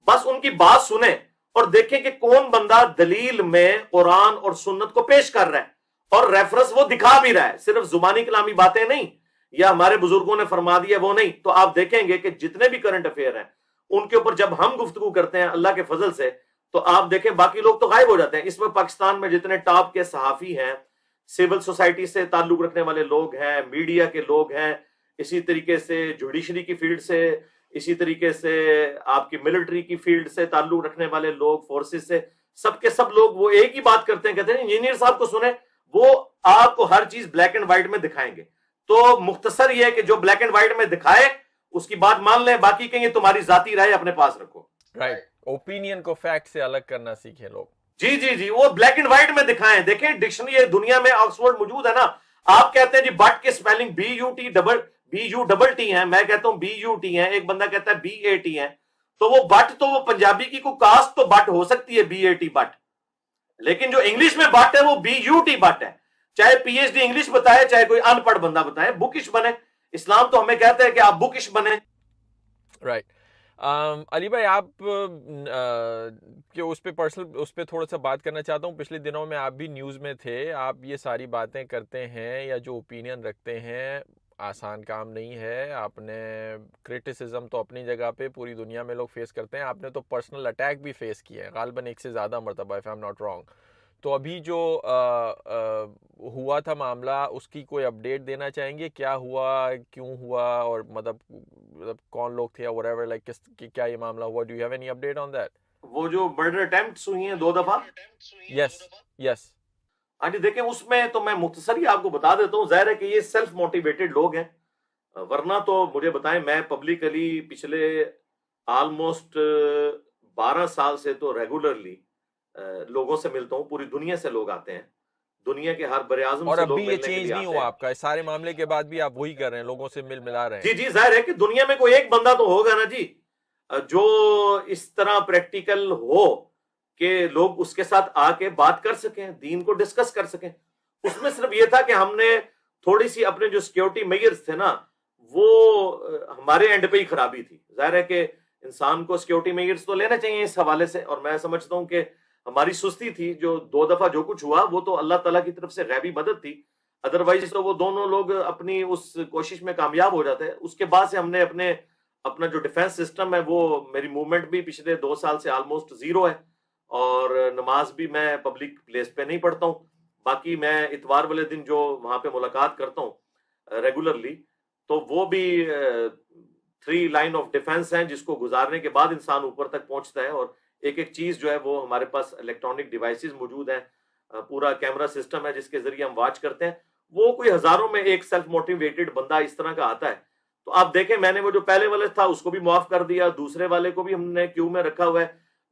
بس ان کی بات سنیں اور دیکھیں کہ کون بندہ دلیل میں قرآن اور سنت کو پیش کر رہا ہے اور ریفرنس وہ دکھا بھی رہا ہے، صرف زبانی کلامی باتیں نہیں یا ہمارے بزرگوں نے فرما دیا وہ نہیں. تو آپ دیکھیں گے کہ جتنے بھی کرنٹ افیئر ہیں ان کے اوپر جب ہم گفتگو کرتے ہیں اللہ کے فضل سے، تو آپ دیکھیں باقی لوگ تو غائب ہو جاتے ہیں. اس وقت پاکستان میں جتنے ٹاپ کے صحافی ہیں، سول سوسائٹی سے تعلق رکھنے والے لوگ ہیں، میڈیا کے لوگ ہیں، اسی طریقے سے جوڈیشری کی فیلڈ سے، اسی طریقے سے آپ کی ملٹری کی فیلڈ سے تعلق رکھنے والے لوگ، فورسز سے، سب کے سب لوگ وہ ایک ہی بات کرتے ہیں، کہتے ہیں انجینئر صاحب کو سنیں، وہ آپ کو ہر چیز بلیک اینڈ وائٹ میں دکھائیں گے. تو مختصر یہ ہے کہ جو بلیک اینڈ وائٹ میں دکھائے اس کی بات مان لیں، باقی کہیں تمہاری ذاتی رائے اپنے پاس رکھو. رائٹ، اوپینین کو فیکٹ سے الگ کرنا سیکھیں لوگ. جی جی جی، وہ بلیک اینڈ وائٹ میں دکھائیں. دیکھیں ڈکشنری دنیا میں آکسفورڈ موجود ہے نا. آپ کہتے ہیں جی بٹ کے سپیلنگ BUT ہیں، میں کہتا ہوں BUT ہیں، ایک بندہ کہتا ہے BAT ہیں. تو وہ بٹ تو وہ پنجابی کی کو کاسٹ تو بٹ ہو سکتی ہے BAT بٹ، لیکن جو انگلش میں بٹ ہے وہ BUT بٹ ہے. چاہے PhD انگلش بتائے، چاہے کوئی ان پڑھ بندہ بتائے، بکش بنے. اسلام تو ہمیں کہتا ہے کہ آپ بکش بنے. رائٹ. علی بھائی، آپ کہ اس پہ پرسنل اس پہ تھوڑا سا بات کرنا چاہتا ہوں. پچھلے دنوں میں آپ بھی نیوز میں تھے، آپ یہ ساری باتیں کرتے ہیں یا جو اوپینین رکھتے ہیں، آسان کام نہیں ہے. آپ نے کرٹیسزم تو اپنی جگہ پہ پوری دنیا میں لوگ فیس کرتے ہیں، آپ نے تو پرسنل اٹیک بھی فیس کیا ہے غالباً ایک سے زیادہ مرتبہ، if I'm not wrong. تو ابھی جو ہوا تھا معاملہ، اس کی کوئی اپڈیٹ دینا چاہیں گے؟ کیا ہوا، کیوں ہوا، اور مطلب کون لوگ تھے، اور whatever، like کیا یہ معاملہ ہوا؟ Do you have any update on that? وہ جو مرڈر اٹیمپٹس ہوئی ہیں 2 دفعہ، یس. ہاں جی، دیکھیں اس میں تو میں مختصر ہی آپ کو بتا دیتا ہوں. ظاہر ہے کہ یہ سیلف موٹیویٹڈ لوگ ہیں، ورنہ تو مجھے بتائیں، میں پبلکلی پچھلے آلموسٹ 12 سال سے تو ریگولرلی لوگوں سے ملتا ہوں. پوری دنیا سے لوگ آتے ہیں، دنیا کے ہر بر اعظم اور سے اب لوگ بھی یہ ملنے کے چینج لیے نہیں آتے ہوا ہیں. آپ کا، اس سارے معاملے کے بعد بھی آپ وہی کر رہے ہیں، لوگوں سے ملا رہے ہیں؟ جی جی، ظاہر ہے کہ دنیا میں کوئی ایک بندہ تو ہوگا نا جی جو اس طرح پریکٹیکل ہو کہ لوگ اس کے ساتھ آ کے بات کر سکیں، دین کو ڈسکس کر سکیں. اس میں صرف یہ تھا کہ ہم نے تھوڑی سی اپنے جو سیکیورٹی میئرز تھے نا، وہ ہمارے اینڈ پہ ہی خرابی تھی. ظاہر ہے کہ انسان کو سیکیورٹی میئرز تو لینا چاہیے اس حوالے سے، اور میں سمجھتا ہوں کہ ہماری سستی تھی. جو 2 دفعہ جو کچھ ہوا وہ تو اللہ تعالیٰ کی طرف سے غیبی مدد تھی، ادروائز تو وہ دونوں لوگ اپنی اس کوشش میں کامیاب ہو جاتے. اس کے بعد سے ہم نے اپنا جو ڈیفense سسٹم ہے وہ میری موومنٹ بھی پچھلے 2 سال سے آلموسٹ زیرو ہے, اور نماز بھی میں پبلک پلیس پہ نہیں پڑھتا ہوں. باقی میں اتوار والے دن جو وہاں پہ ملاقات کرتا ہوں ریگولرلی, تو وہ بھی 3 لائن آف ڈیفenس ہیں جس کو گزارنے کے بعد انسان اوپر تک پہنچتا ہے. اور ایک ایک چیز جو ہے وہ ہمارے پاس الیکٹرانک ڈیوائسز موجود ہیں, پورا کیمرہ سسٹم ہے جس کے ذریعے ہم واچ کرتے ہیں. وہ کوئی ہزاروں میں ایک سیلف موٹیویٹڈ بندہ اس طرح کا آتا ہے. تو آپ دیکھیں میں نے وہ جو پہلے والے تھا اس کو بھی معاف کر دیا, دوسرے والے کو بھی ہم نے کیو میں رکھا ہوا ہے.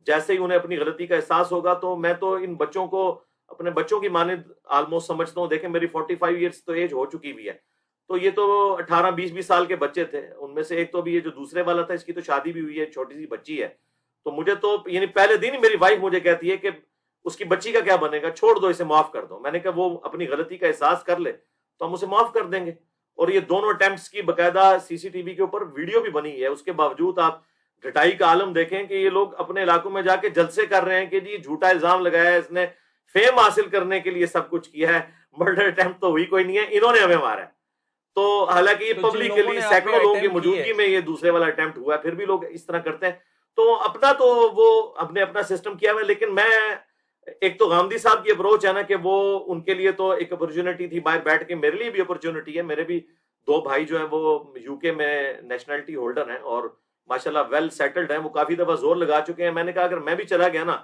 جیسے ہی انہیں اپنی غلطی کا احساس ہوگا تو میں تو ان بچوں کو اپنے بچوں کی مانند آلموسٹ سمجھتا ہوں. دیکھیں میری 45 ایئرس تو ایج ہو چکی بھی ہے, تو یہ تو 18-20 سال کے بچے تھے. ان میں سے ایک تو بھی یہ جو دوسرے والا تھا اس کی تو شادی بھی ہوئی ہے, چھوٹی سی بچی ہے. تو مجھے تو یعنی پہلے دن ہی میری وائف مجھے کہتی ہے کہ اس کی بچی کا کیا بنے گا, چھوڑ دو اسے, معاف کر دو. میں نے کہا وہ اپنی غلطی کا احساس کر لے تو ہم اسے معاف کر دیں گے. اور یہ دونوں اٹیمپٹس کی باقاعدہ سی سی ٹی وی کے اوپر ویڈیو بھی بنی ہے. اس کے باوجود آپ ڈٹائی کا عالم دیکھیں کہ یہ لوگ اپنے علاقوں میں جا کے جلسے کر رہے ہیں کہ جی جھوٹا الزام لگایا ہے, اس نے فیم حاصل کرنے کے لیے سب کچھ کیا ہے, مرڈر اٹیمپٹ تو ہوئی کوئی نہیں ہے, انہوں نے ہمیں مارا ہے. تو حالانکہ یہ تو جن لوگوں پبلکلی نے آپ پہ سینکڑوں لوگوں کی اٹیمپٹ کیے موجودگی میں یہ دوسرے والا اٹیمپٹ ہوا ہے, پھر بھی لوگ اس طرح کرتے ہیں. تو اپنا تو وہ ہم نے اپنا سسٹم کیا ہوا ہے. لیکن میں ایک تو غامدی صاحب کی اپروچ ہے نا کہ وہ ان کے لیے تو ایک اپرچونٹی تھی باہر بیٹھ کے, میرے لیے بھی اپرچونٹی ہے. میرے بھی 2 بھائی جو ہیں وہ یو کے میں نیشنلٹی ہولڈر ہیں اور ماشاءاللہ ویل سیٹلڈ ہیں. وہ کافی دفعہ زور لگا چکے ہیں. میں نے کہا اگر میں بھی چلا گیا نا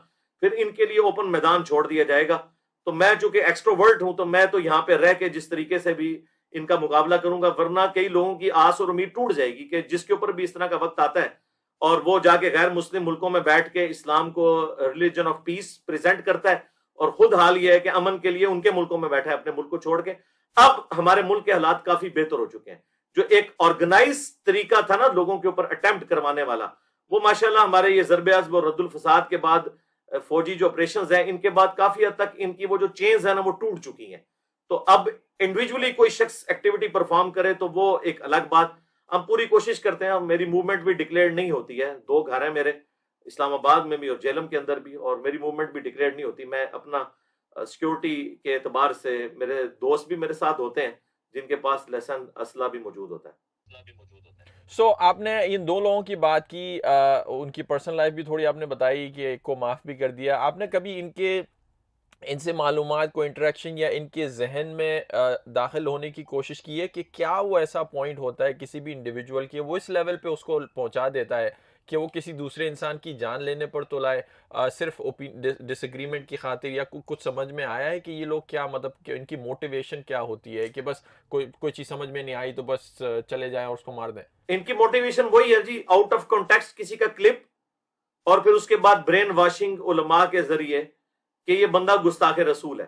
پھر ان کے لیے اوپن میدان چھوڑ دیا جائے گا. تو میں چونکہ ایکسٹروورٹ ہوں تو میں تو یہاں پہ رہ کے جس طریقے سے بھی ان کا مقابلہ کروں گا, ورنہ کئی لوگوں کی آس اور امید ٹوٹ جائے گی کہ جس کے اوپر بھی اس طرح کا وقت آتا ہے اور وہ جا کے غیر مسلم ملکوں میں بیٹھ کے اسلام کو ریلیجن آف پیس پریزنٹ کرتا ہے, اور خود حال یہ ہے کہ امن کے لیے ان کے ملکوں میں بیٹھا ہے اپنے ملک کو چھوڑ کے. اب ہمارے ملک کے حالات کافی بہتر ہو چکے ہیں. جو ایک آرگنائز طریقہ تھا نا لوگوں کے اوپر اٹیمپٹ کروانے والا, وہ ماشاءاللہ ہمارے یہ ضرب عضب اور رد الفساد کے بعد فوجی جو آپریشنز ہیں ان کے بعد کافی حد تک ان کی وہ جو چینز ہیں نا وہ ٹوٹ چکی ہیں. تو اب انڈیویجولی کوئی شخص ایکٹیویٹی پرفارم کرے تو وہ ایک الگ بات. ہم پوری کوشش کرتے ہیں. میری موومنٹ بھی ڈکلیئر نہیں ہوتی ہے, 2 گھر ہیں میرے, اسلام آباد میں بھی اور جیلم کے اندر بھی, اور میری موومنٹ بھی ڈکلیئر نہیں ہوتی. میں اپنا سیکیورٹی کے اعتبار سے میرے دوست بھی میرے ساتھ ہوتے ہیں جن کے پاس لیسن اسلحہ بھی موجود ہوتا ہے. سو آپ نے ان 2 لوگوں کی بات کی, ان کی پرسنل لائف بھی تھوڑی آپ نے بتائی کہ ایک کو معاف بھی کر دیا. آپ نے کبھی ان سے معلومات کو انٹریکشن یا ان کے ذہن میں داخل ہونے کی کوشش کی ہے کہ کیا وہ ایسا پوائنٹ ہوتا ہے کسی بھی انڈیویجول کے, وہ اس لیول پہ اس کو پہنچا دیتا ہے کہ وہ کسی دوسرے انسان کی جان لینے پر تو لائے, صرف ڈس ایگریمنٹ کی خاطر, یا کچھ سمجھ میں آیا ہے کہ یہ لوگ کیا, مطلب کہ ان کی موٹیویشن کیا ہوتی ہے کہ بس کوئی چیز سمجھ میں نہیں آئی تو بس چلے جائیں اور اس کو مار دیں؟ ان کی موٹیویشن وہی ہے جی, آؤٹ آف کانٹیکسٹ کسی کا کلپ, اور پھر اس کے بعد برین واشنگ علماء کے ذریعے کہ یہ بندہ گستاخ رسول ہے.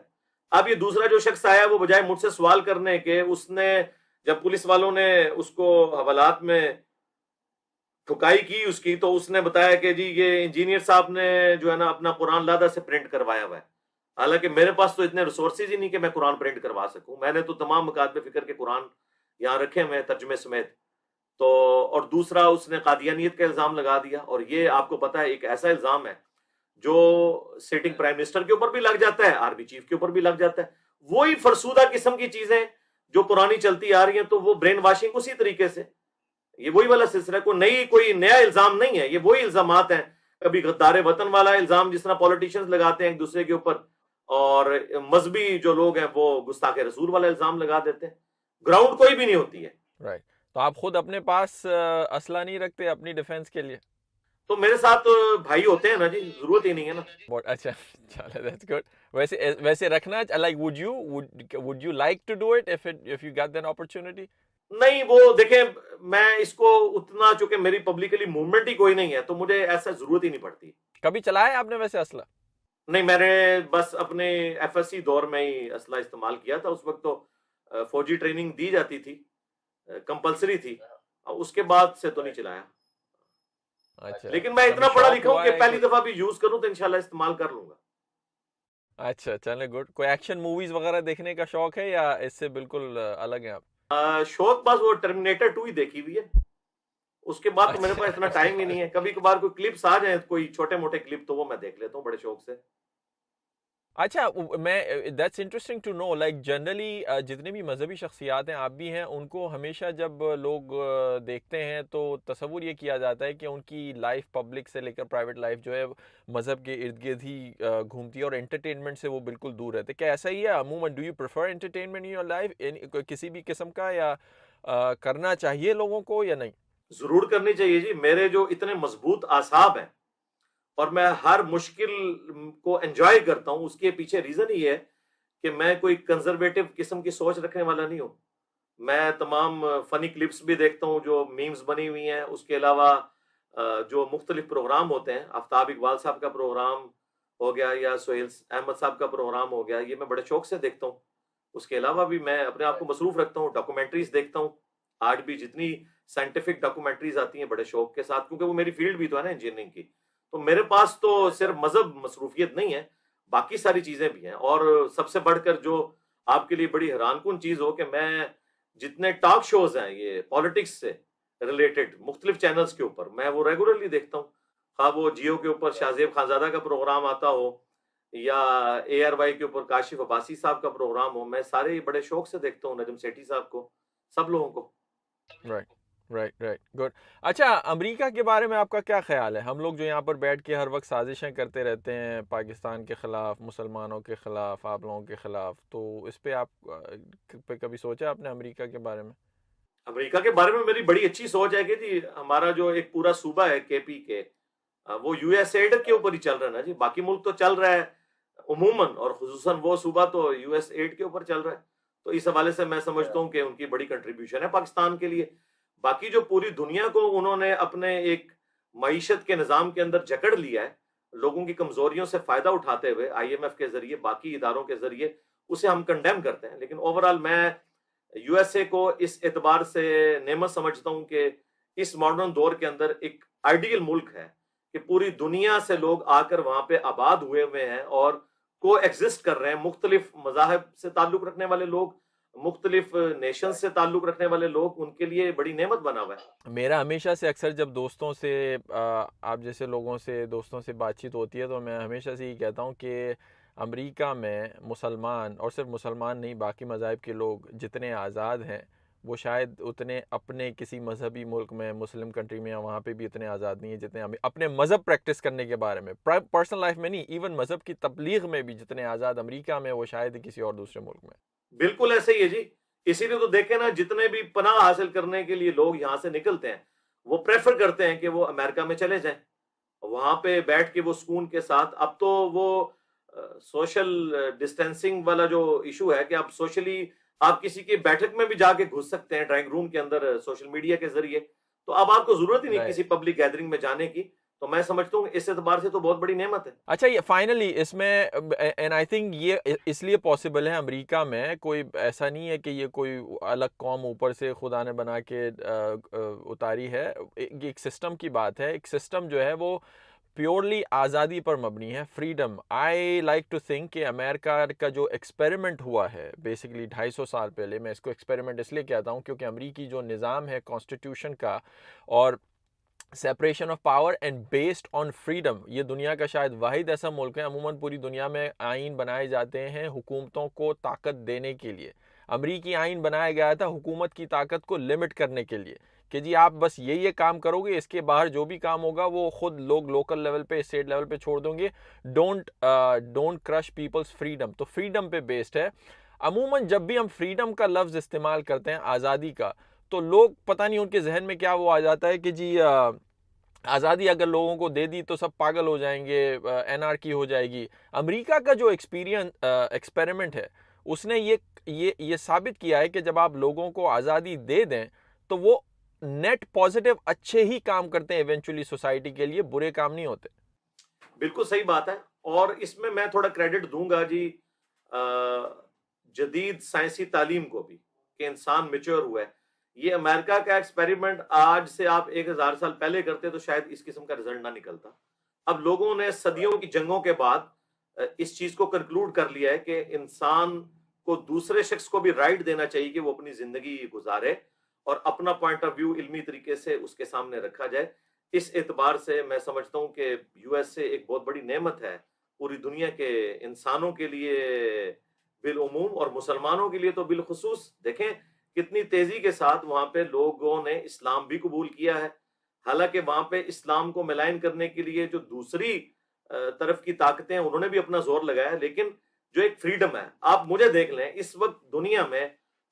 اب یہ دوسرا جو شخص آیا وہ بجائے مجھ سے سوال کرنے کے, اس نے جب پولیس والوں نے اس کو حوالات میں ٹھکائی کی اس کی, تو اس نے بتایا کہ جی یہ انجینئر صاحب نے جو ہے نا اپنا قرآن لادہ سے پرنٹ کروایا ہوا ہے. حالانکہ میرے پاس تو اتنے ریسورسز ہی نہیں کہ میں قرآن پرنٹ کروا سکوں. میں نے تو تمام مکاتب فکر کے قرآن یہاں رکھے ہوئے ترجمے سمیت. تو اور دوسرا اس نے قادیانیت کا الزام لگا دیا, اور یہ آپ کو پتا ہے ایک ایسا الزام ہے جو سیٹنگ پرائم منسٹر کے اوپر بھی لگ جاتا ہے, آرمی چیف کے اوپر بھی لگ جاتا ہے. وہی فرسودہ قسم کی چیزیں جو پرانی چلتی آ رہی ہیں, تو وہ برین واشنگ اسی طریقے سے, یہ وہی والا سلسلہ, کوئی نیا الزام نہیں ہے, یہ وہی الزامات ہیں. کبھی غدار وطن والا الزام جس طرح پولیٹیشنز لگاتے ہیں ایک دوسرے کے اوپر, اور مذہبی جو لوگ ہیں وہ گستاخ رسول والا الزام لگا دیتے ہیں. گراؤنڈ کوئی بھی نہیں ہوتی ہے. رائٹ. تو آپ خود اپنے پاس اسلحہ نہیں رکھتے اپنی ڈیفenس کے لیے؟ تو میرے ساتھ بھائی ہوتے ہیں نا جی, ضرورت ہی نہیں ہے نا. اچھا چلے, دیٹس گڈ. ویسے رکھنا, like would you like to do it if you got that opportunity? نہیں, وہ دیکھیں میں اس کو اتنا, چونکہ میری پبلکلی موومنٹ ہی کوئی نہیں ہے تو مجھے ایسا ضرورت ہی نہیں پڑتی. کبھی چلایا ہے آپ نے ویسے اسلحہ؟ نہیں, میں نے بس اپنے ایف ایس سی دور میں ہی اسلحہ استعمال کیا تھا. اس وقت تو فوجی ٹریننگ دی جاتی تھی, کمپلسری تھی, اس کے بعد سے تو نہیں چلایا. اچھا, لیکن میں اتنا پڑھا لکھا ہوں کہ پہلی دفعہ بھی یوز کروں تو انشاءاللہ استعمال کر لوں گا. اچھا چلیں, گڈ. کوئی ایکشن موویز وغیرہ دیکھنے کا شوق ہے یا اس سے بالکل الگ ہیں آپ؟ شوق بس وہ ٹرمینیٹر 2 ہی دیکھی ہوئی ہے, اس کے بعد تو میرے پاس اتنا ٹائم ہی نہیں ہے. کبھی کبھار کوئی کلپس آ جائیں, کوئی چھوٹے موٹے کلپ, تو وہ میں دیکھ لیتا ہوں بڑے شوق سے. اچھا میں that's interesting to know like generally جتنے بھی مذہبی شخصیات ہیں آپ بھی ہیں ان کو ہمیشہ جب لوگ دیکھتے ہیں تو تصور یہ کیا جاتا ہے کہ ان کی لائف پبلک سے لے کر پرائیویٹ لائف جو ہے مذہب کے ارد گرد ہی گھومتی ہے اور انٹرٹینمنٹ سے وہ بالکل دور رہتے. کیا ایسا ہی ہے عموماً؟ Do you prefer entertainment in your life کسی بھی قسم کا، یا کرنا چاہیے لوگوں کو یا نہیں؟ ضرور کرنی چاہیے جی. میرے جو اتنے مضبوط اعصاب ہیں اور میں ہر مشکل کو انجوائے کرتا ہوں، اس کے پیچھے ریزن یہ ہے کہ میں کوئی کنزرویٹو قسم کی سوچ رکھنے والا نہیں ہوں. میں تمام فنی کلپس بھی دیکھتا ہوں جو میمز بنی ہوئی ہیں. اس کے علاوہ جو مختلف پروگرام ہوتے ہیں، آفتاب اقبال صاحب کا پروگرام ہو گیا یا سہیل احمد صاحب کا پروگرام ہو گیا، یہ میں بڑے شوق سے دیکھتا ہوں. اس کے علاوہ بھی میں اپنے آپ کو مصروف رکھتا ہوں، ڈاکومنٹریز دیکھتا ہوں. آج بھی جتنی سائنٹیفک ڈاکومنٹریز آتی ہیں بڑے شوق کے ساتھ، کیونکہ وہ میری فیلڈ بھی تو ہے نا انجینئرنگ کی. تو میرے پاس تو صرف مذہب مصروفیت نہیں ہے، باقی ساری چیزیں بھی ہیں. اور سب سے بڑھ کر جو آپ کے لیے بڑی حیران کن چیز ہو کہ میں جتنے ٹاک شوز ہیں یہ پالیٹکس سے ریلیٹڈ مختلف چینلز کے اوپر، میں وہ ریگولرلی دیکھتا ہوں. خواہ وہ جیو کے اوپر شاہ زیب خانزادہ کا پروگرام آتا ہو یا اے آر وائی کے اوپر کاشف عباسی صاحب کا پروگرام ہو، میں سارے بڑے شوق سے دیکھتا ہوں، نجم سیٹھی صاحب کو، سب لوگوں کو. Right right good. اچھا امریکہ کے بارے میں آپ کا کیا خیال ہے؟ ہم لوگ جو یہاں پر بیٹھ کے ہر وقت سازشیں کرتے رہتے ہیں پاکستان کے خلاف، مسلمانوں کے خلاف، آپ لوگوں کے خلاف، تو اس پہ آپ پہ کبھی سوچا آپ نے امریکہ کے بارے میں؟ امریکہ کے بارے میں میری بڑی اچھی سوچ ہے کہ جی ہمارا جو ایک پورا صوبہ ہے کے پی کے، وہ یو ایس ایڈ کے اوپر ہی چل رہا ہے نا جی. باقی ملک تو چل رہا ہے عموماً، اور خصوصاً وہ صوبہ تو یو ایس ایڈ کے اوپر چل رہا ہے. تو اس حوالے سے میں سمجھتا ہوں کہ ان کی بڑی کنٹریبیوشن ہے پاکستان کے لیے. باقی جو پوری دنیا کو انہوں نے اپنے ایک معیشت کے نظام کے اندر جکڑ لیا ہے، لوگوں کی کمزوریوں سے فائدہ اٹھاتے ہوئے آئی ایم ایف کے ذریعے، باقی اداروں کے ذریعے، اسے ہم کنڈیم کرتے ہیں. لیکن اوورال میں یو ایس اے کو اس اعتبار سے نعمت سمجھتا ہوں کہ اس ماڈرن دور کے اندر ایک آئیڈیل ملک ہے کہ پوری دنیا سے لوگ آ کر وہاں پہ آباد ہوئے ہیں اور کو ایگزسٹ کر رہے ہیں. مختلف مذاہب سے تعلق رکھنے والے لوگ، مختلف نیشن سے تعلق رکھنے والے لوگ، ان کے لیے بڑی نعمت بنا ہوا ہے. میرا ہمیشہ سے اکثر جب دوستوں سے آپ جیسے لوگوں سے دوستوں سے بات چیت ہوتی ہے تو میں ہمیشہ سے یہ کہتا ہوں کہ امریکہ میں مسلمان، اور صرف مسلمان نہیں باقی مذاہب کے لوگ جتنے آزاد ہیں وہ شاید اتنے اپنے کسی مذہبی ملک میں، مسلم کنٹری میں، وہاں پہ بھی اتنے آزاد نہیں ہیں جتنے اپنے مذہب پریکٹس کرنے کے بارے میں، پرسنل لائف میں نہیں، ایون مذہب کی تبلیغ میں بھی جتنے آزاد امریکہ میں وہ شاید کسی اور دوسرے ملک میں. بالکل ایسے ہی ہے جی. اسی لیے تو دیکھیں نا، جتنے بھی پناہ حاصل کرنے کے لیے لوگ یہاں سے نکلتے ہیں وہ پریفر کرتے ہیں کہ وہ امریکہ میں چلے جائیں، وہاں پہ بیٹھ کے وہ سکون کے ساتھ. اب تو وہ سوشل ڈسٹینسنگ والا جو ایشو ہے کہ اب سوشلی آپ کسی کی بیٹھک میں بھی جا کے گھس سکتے ہیں ڈرائنگ روم کے اندر سوشل میڈیا کے ذریعے. تو اب آپ کو ضرورت ہی نہیں کسی پبلک گیدرنگ میں جانے کی. تو میں سمجھتا ہوں اس اعتبار سے تو بہت بڑی نعمت ہے. اچھا یہ فائنلی اس میں اینڈ آئی تھنک یہ اس لیے پاسبل ہے امریکہ میں، کوئی ایسا نہیں ہے کہ یہ کوئی الگ قوم اوپر سے خدا نے بنا کے اتاری ہے، ایک سسٹم کی بات ہے. ایک سسٹم جو ہے وہ پیورلی آزادی پر مبنی ہے، freedom. I like to think کہ امریکہ کا جو ایکسپیریمنٹ ہوا ہے بیسکلی 250 سال پہلے، میں اس کو ایکسپیریمنٹ اس لیے کہتا ہوں کیونکہ امریکی جو نظام ہے کانسٹیٹیوشن کا اور separation of power and based on freedom, یہ دنیا کا شاید واحد ایسا ملک ہے. عموماً پوری دنیا میں آئین بنائے جاتے ہیں حکومتوں کو طاقت دینے کے لیے. امریکی آئین بنایا گیا تھا حکومت کی طاقت کو لمٹ کرنے کے لیے کہ جی آپ بس یہ کام کرو گے، اس کے باہر جو بھی کام ہوگا وہ خود لوگ لوکل لیول پہ، اسٹیٹ لیول پہ چھوڑ دیں گے. Don't crush people's freedom. تو فریڈم پہ بیسڈ ہے. عموماً جب بھی ہم فریڈم کا لفظ استعمال کرتے ہیں، آزادی کا، تو لوگ پتہ نہیں ان کے ذہن میں کیا وہ آ جاتا ہے کہ جی آزادی اگر لوگوں کو دے دی تو سب پاگل ہو جائیں گے، انارکی ہو جائے گی. امریکہ کا جو ایکسپیریمنٹ ہے اس نے یہ ثابت کیا ہے کہ جب آپ لوگوں کو آزادی دے دیں تو وہ نیٹ پازیٹیو اچھے ہی کام کرتے ہیں ایونچولی سوسائٹی کے لیے، برے کام نہیں ہوتے. بالکل صحیح بات ہے. اور اس میں تھوڑا کریڈٹ دوں گا جی جدید سائنسی تعلیم کو بھی کہ انسان میچور ہوا ہے. یہ امریکہ کا ایکسپیریمنٹ آج سے آپ 1000 سال پہلے کرتے تو شاید اس قسم کا رزلٹ نہ نکلتا. اب لوگوں نے صدیوں کی جنگوں کے بعد اس چیز کو کنکلوڈ کر لیا ہے کہ انسان کو دوسرے شخص کو بھی رائٹ دینا چاہیے کہ وہ اپنی زندگی گزارے اور اپنا پوائنٹ آف ویو علمی طریقے سے اس کے سامنے رکھا جائے. اس اعتبار سے میں سمجھتا ہوں کہ یو ایس اے ایک بہت بڑی نعمت ہے پوری دنیا کے انسانوں کے لیے بالعموم اور مسلمانوں کے لیے تو بالخصوص. دیکھیں کتنی تیزی کے ساتھ وہاں پہ لوگوں نے اسلام بھی قبول کیا ہے. حالانکہ وہاں پہ اسلام کو ملائن کرنے کے لیے جو دوسری طرف کی طاقتیں انہوں نے بھی اپنا زور لگایا, لیکن جو ایک فریڈم ہے, آپ مجھے دیکھ لیں اس وقت دنیا میں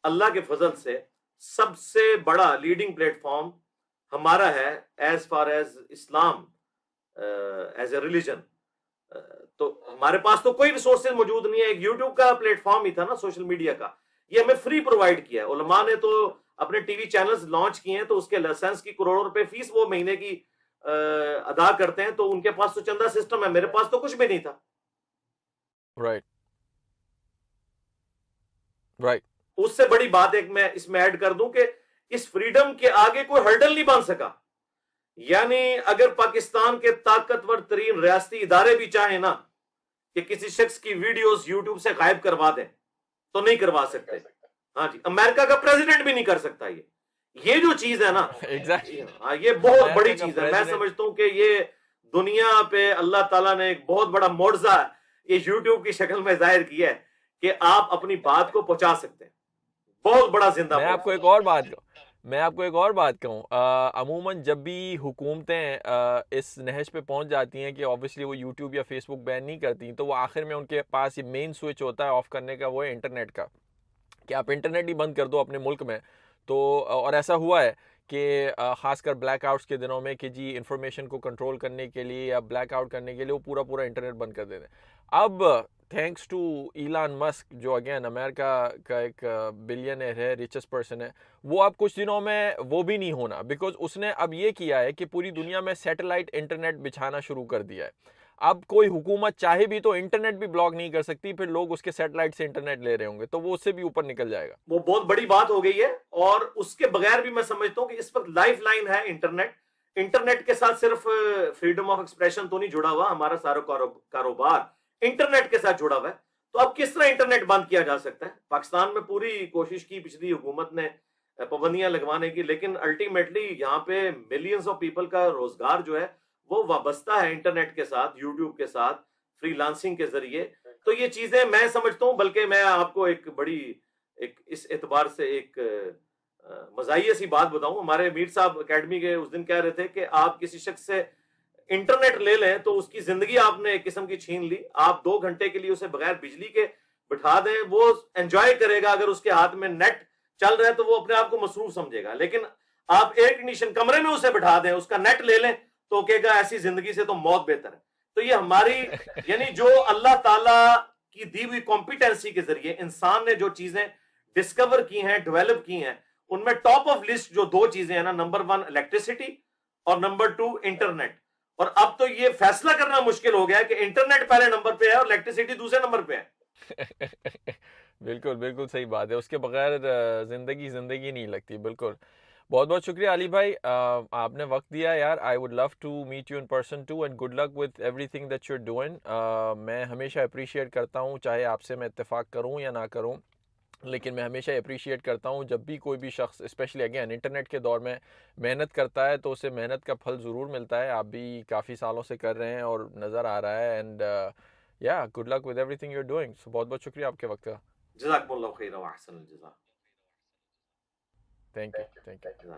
اللہ کے فضل سے سب سے بڑا لیڈنگ پلیٹ فارم ہمارا ہے as far as Islam as a religion. تو ہمارے پاس تو کوئی ریسورسز موجود نہیں ہے. ایک یوٹیوب کا پلیٹ فارم ہی تھا نا سوشل میڈیا کا, یہ ہمیں فری پرووائڈ کیا ہے. علماء نے تو اپنے ٹی وی چینلز لانچ کیے ہیں تو اس کے لائسنس کی کروڑوں روپے فیس وہ مہینے کی ادا کرتے ہیں, تو ان کے پاس تو چندہ سسٹم ہے, میرے پاس تو کچھ بھی نہیں تھا. Right right. اس سے بڑی بات ایک میں اس میں ایڈ کر دوں کہ اس فریڈم کے آگے کوئی ہرڈل نہیں بن سکا. یعنی اگر پاکستان کے طاقتور ترین ریاستی ادارے بھی چاہیں نا کہ کسی شخص کی ویڈیوز یوٹیوب سے غائب کروا دیں تو نہیں کروا سکتے. ہاں جی, امریکہ کا پریزیڈنٹ بھی نہیں کر سکتا. یہ جو چیز ہے نا, یہ بہت بڑی چیز ہے. میں سمجھتا ہوں کہ یہ دنیا پہ اللہ تعالیٰ نے ایک بہت بڑا معجزہ یہ یوٹیوب کی شکل میں ظاہر کیا ہے کہ آپ اپنی بات کو پہنچا سکتے ہیں. بہت بڑا زندہ. میں آپ کو ایک اور بات کہوں, عموماً جب بھی حکومتیں اس نہج پہ پہنچ جاتی ہیں کہ obviously وہ یوٹیوب یا فیس بک بین نہیں کرتی, تو وہ آخر میں ان کے پاس یہ مین سوئچ ہوتا ہے آف کرنے کا, وہ ہے انٹرنیٹ کا, کہ آپ انٹرنیٹ ہی بند کر دو اپنے ملک میں. تو اور ایسا ہوا ہے کہ خاص کر بلیک آؤٹس کے دنوں میں کہ جی انفارمیشن کو کنٹرول کرنے کے لیے یا بلیک آؤٹ کرنے کے لیے وہ پورا انٹرنیٹ بند کر دیتے ہیں. اب تھینکس ٹو ایلان مسک, جو اگین امریکہ کا ایک بلینئر ہے, ریچسٹ پرسن ہے, وہ اب کچھ دنوں میں وہ بھی نہیں ہونا, بیکاز اس نے اب یہ کیا ہے کہ پوری دنیا میں سیٹلائٹ انٹرنیٹ بچھانا شروع کر دیا ہے. اب کوئی حکومت چاہے بھی تو انٹرنیٹ بھی بلاک نہیں کر سکتی, پھر لوگ اس کے سیٹلائٹ سے انٹرنیٹ لے رہے ہوں گے تو وہ اس سے بھی اوپر نکل جائے گا. وہ بہت بڑی بات ہو گئی ہے, اور اس کے بغیر بھی میں سمجھتا ہوں کہ اس وقت لائف لائن ہے انٹرنیٹ. انٹرنیٹ کے ساتھ صرف فریڈم آف ایکسپریشن تو نہیں جڑا ہوا, ہمارا سارا کاروبار انٹرنیٹ کے ساتھ جڑا ہوا ہے. تو اب کس طرح انٹرنیٹ بند کیا جا سکتا ہے؟ پاکستان میں پوری کوشش کی پچھلی حکومت نے پابندیاں لگوانے کی, لیکن الٹیمیٹلی یہاں پہ ملینز آف پیپل کا روزگار جو ہے وہ وابستہ ہے انٹرنیٹ کے ساتھ, یوٹیوب کے ساتھ, فری لانسنگ کے ذریعے. تو یہ چیزیں میں سمجھتا ہوں, بلکہ میں آپ کو ایک بڑی اس اعتبار سے ایک مزاحیہ سی بات بتاؤں. ہمارے میر صاحب اکیڈمی کے اس دن کہہ رہے تھے کہ آپ کسی شخص سے انٹرنیٹ لے لیں تو اس کی زندگی آپ نے ایک قسم کی چھین لی. آپ 2 گھنٹے کے لیے اسے بغیر بجلی کے بٹھا دیں, وہ انجوائے کرے گا. اگر اس کے ہاتھ میں نیٹ چل رہا ہے تو وہ اپنے آپ کو مصروف سمجھے گا, لیکن آپ ایئر کنڈیشن کمرے میں اسے بٹھا دیں, اس کا نیٹ لے لیں تو کہے گا ایسی زندگی سے تو موت بہتر ہے. تو یہ ہماری یعنی جو اللہ تعالیٰ کی دی ہوئی کمپیٹنسی کے ذریعے انسان نے جو چیزیں ڈسکور کی ہیں, ڈیولپ کی ہیں, ان میں ٹاپ آف لسٹ جو 2 چیزیں ہیں نا, نمبر 1 الیکٹریسٹی اور نمبر 2 انٹرنیٹ. اور اب تو یہ فیصلہ کرنا مشکل ہو گیا ہے کہ انٹرنیٹ پہلے نمبر پہ ہے اور الیکٹریسٹی دوسرے نمبر پہ ہے. بالکل صحیح بات ہے, اس کے بغیر زندگی نہیں لگتی. بالکل. بہت بہت شکریہ علی بھائی, آپ نے وقت دیا یار. I would love to meet you in person too, and good luck with everything that you are doing. میں ہمیشہ اپریشیٹ کرتا ہوں, چاہے آپ سے میں اتفاق کروں یا نہ کروں, لیکن میں ہمیشہ اپریشیٹ کرتا ہوں جب بھی کوئی بھی شخص اسپیشلی اگین انٹرنیٹ کے دور میں محنت کرتا ہے تو اسے محنت کا پھل ضرور ملتا ہے. آپ بھی کافی سالوں سے کر رہے ہیں اور نظر آ رہا ہے, and yeah good luck with everything you are doing. So بہت بہت شکریہ آپ کے وقت کا. جزاکم اللہ خیر و احسن الجزا. Thank you.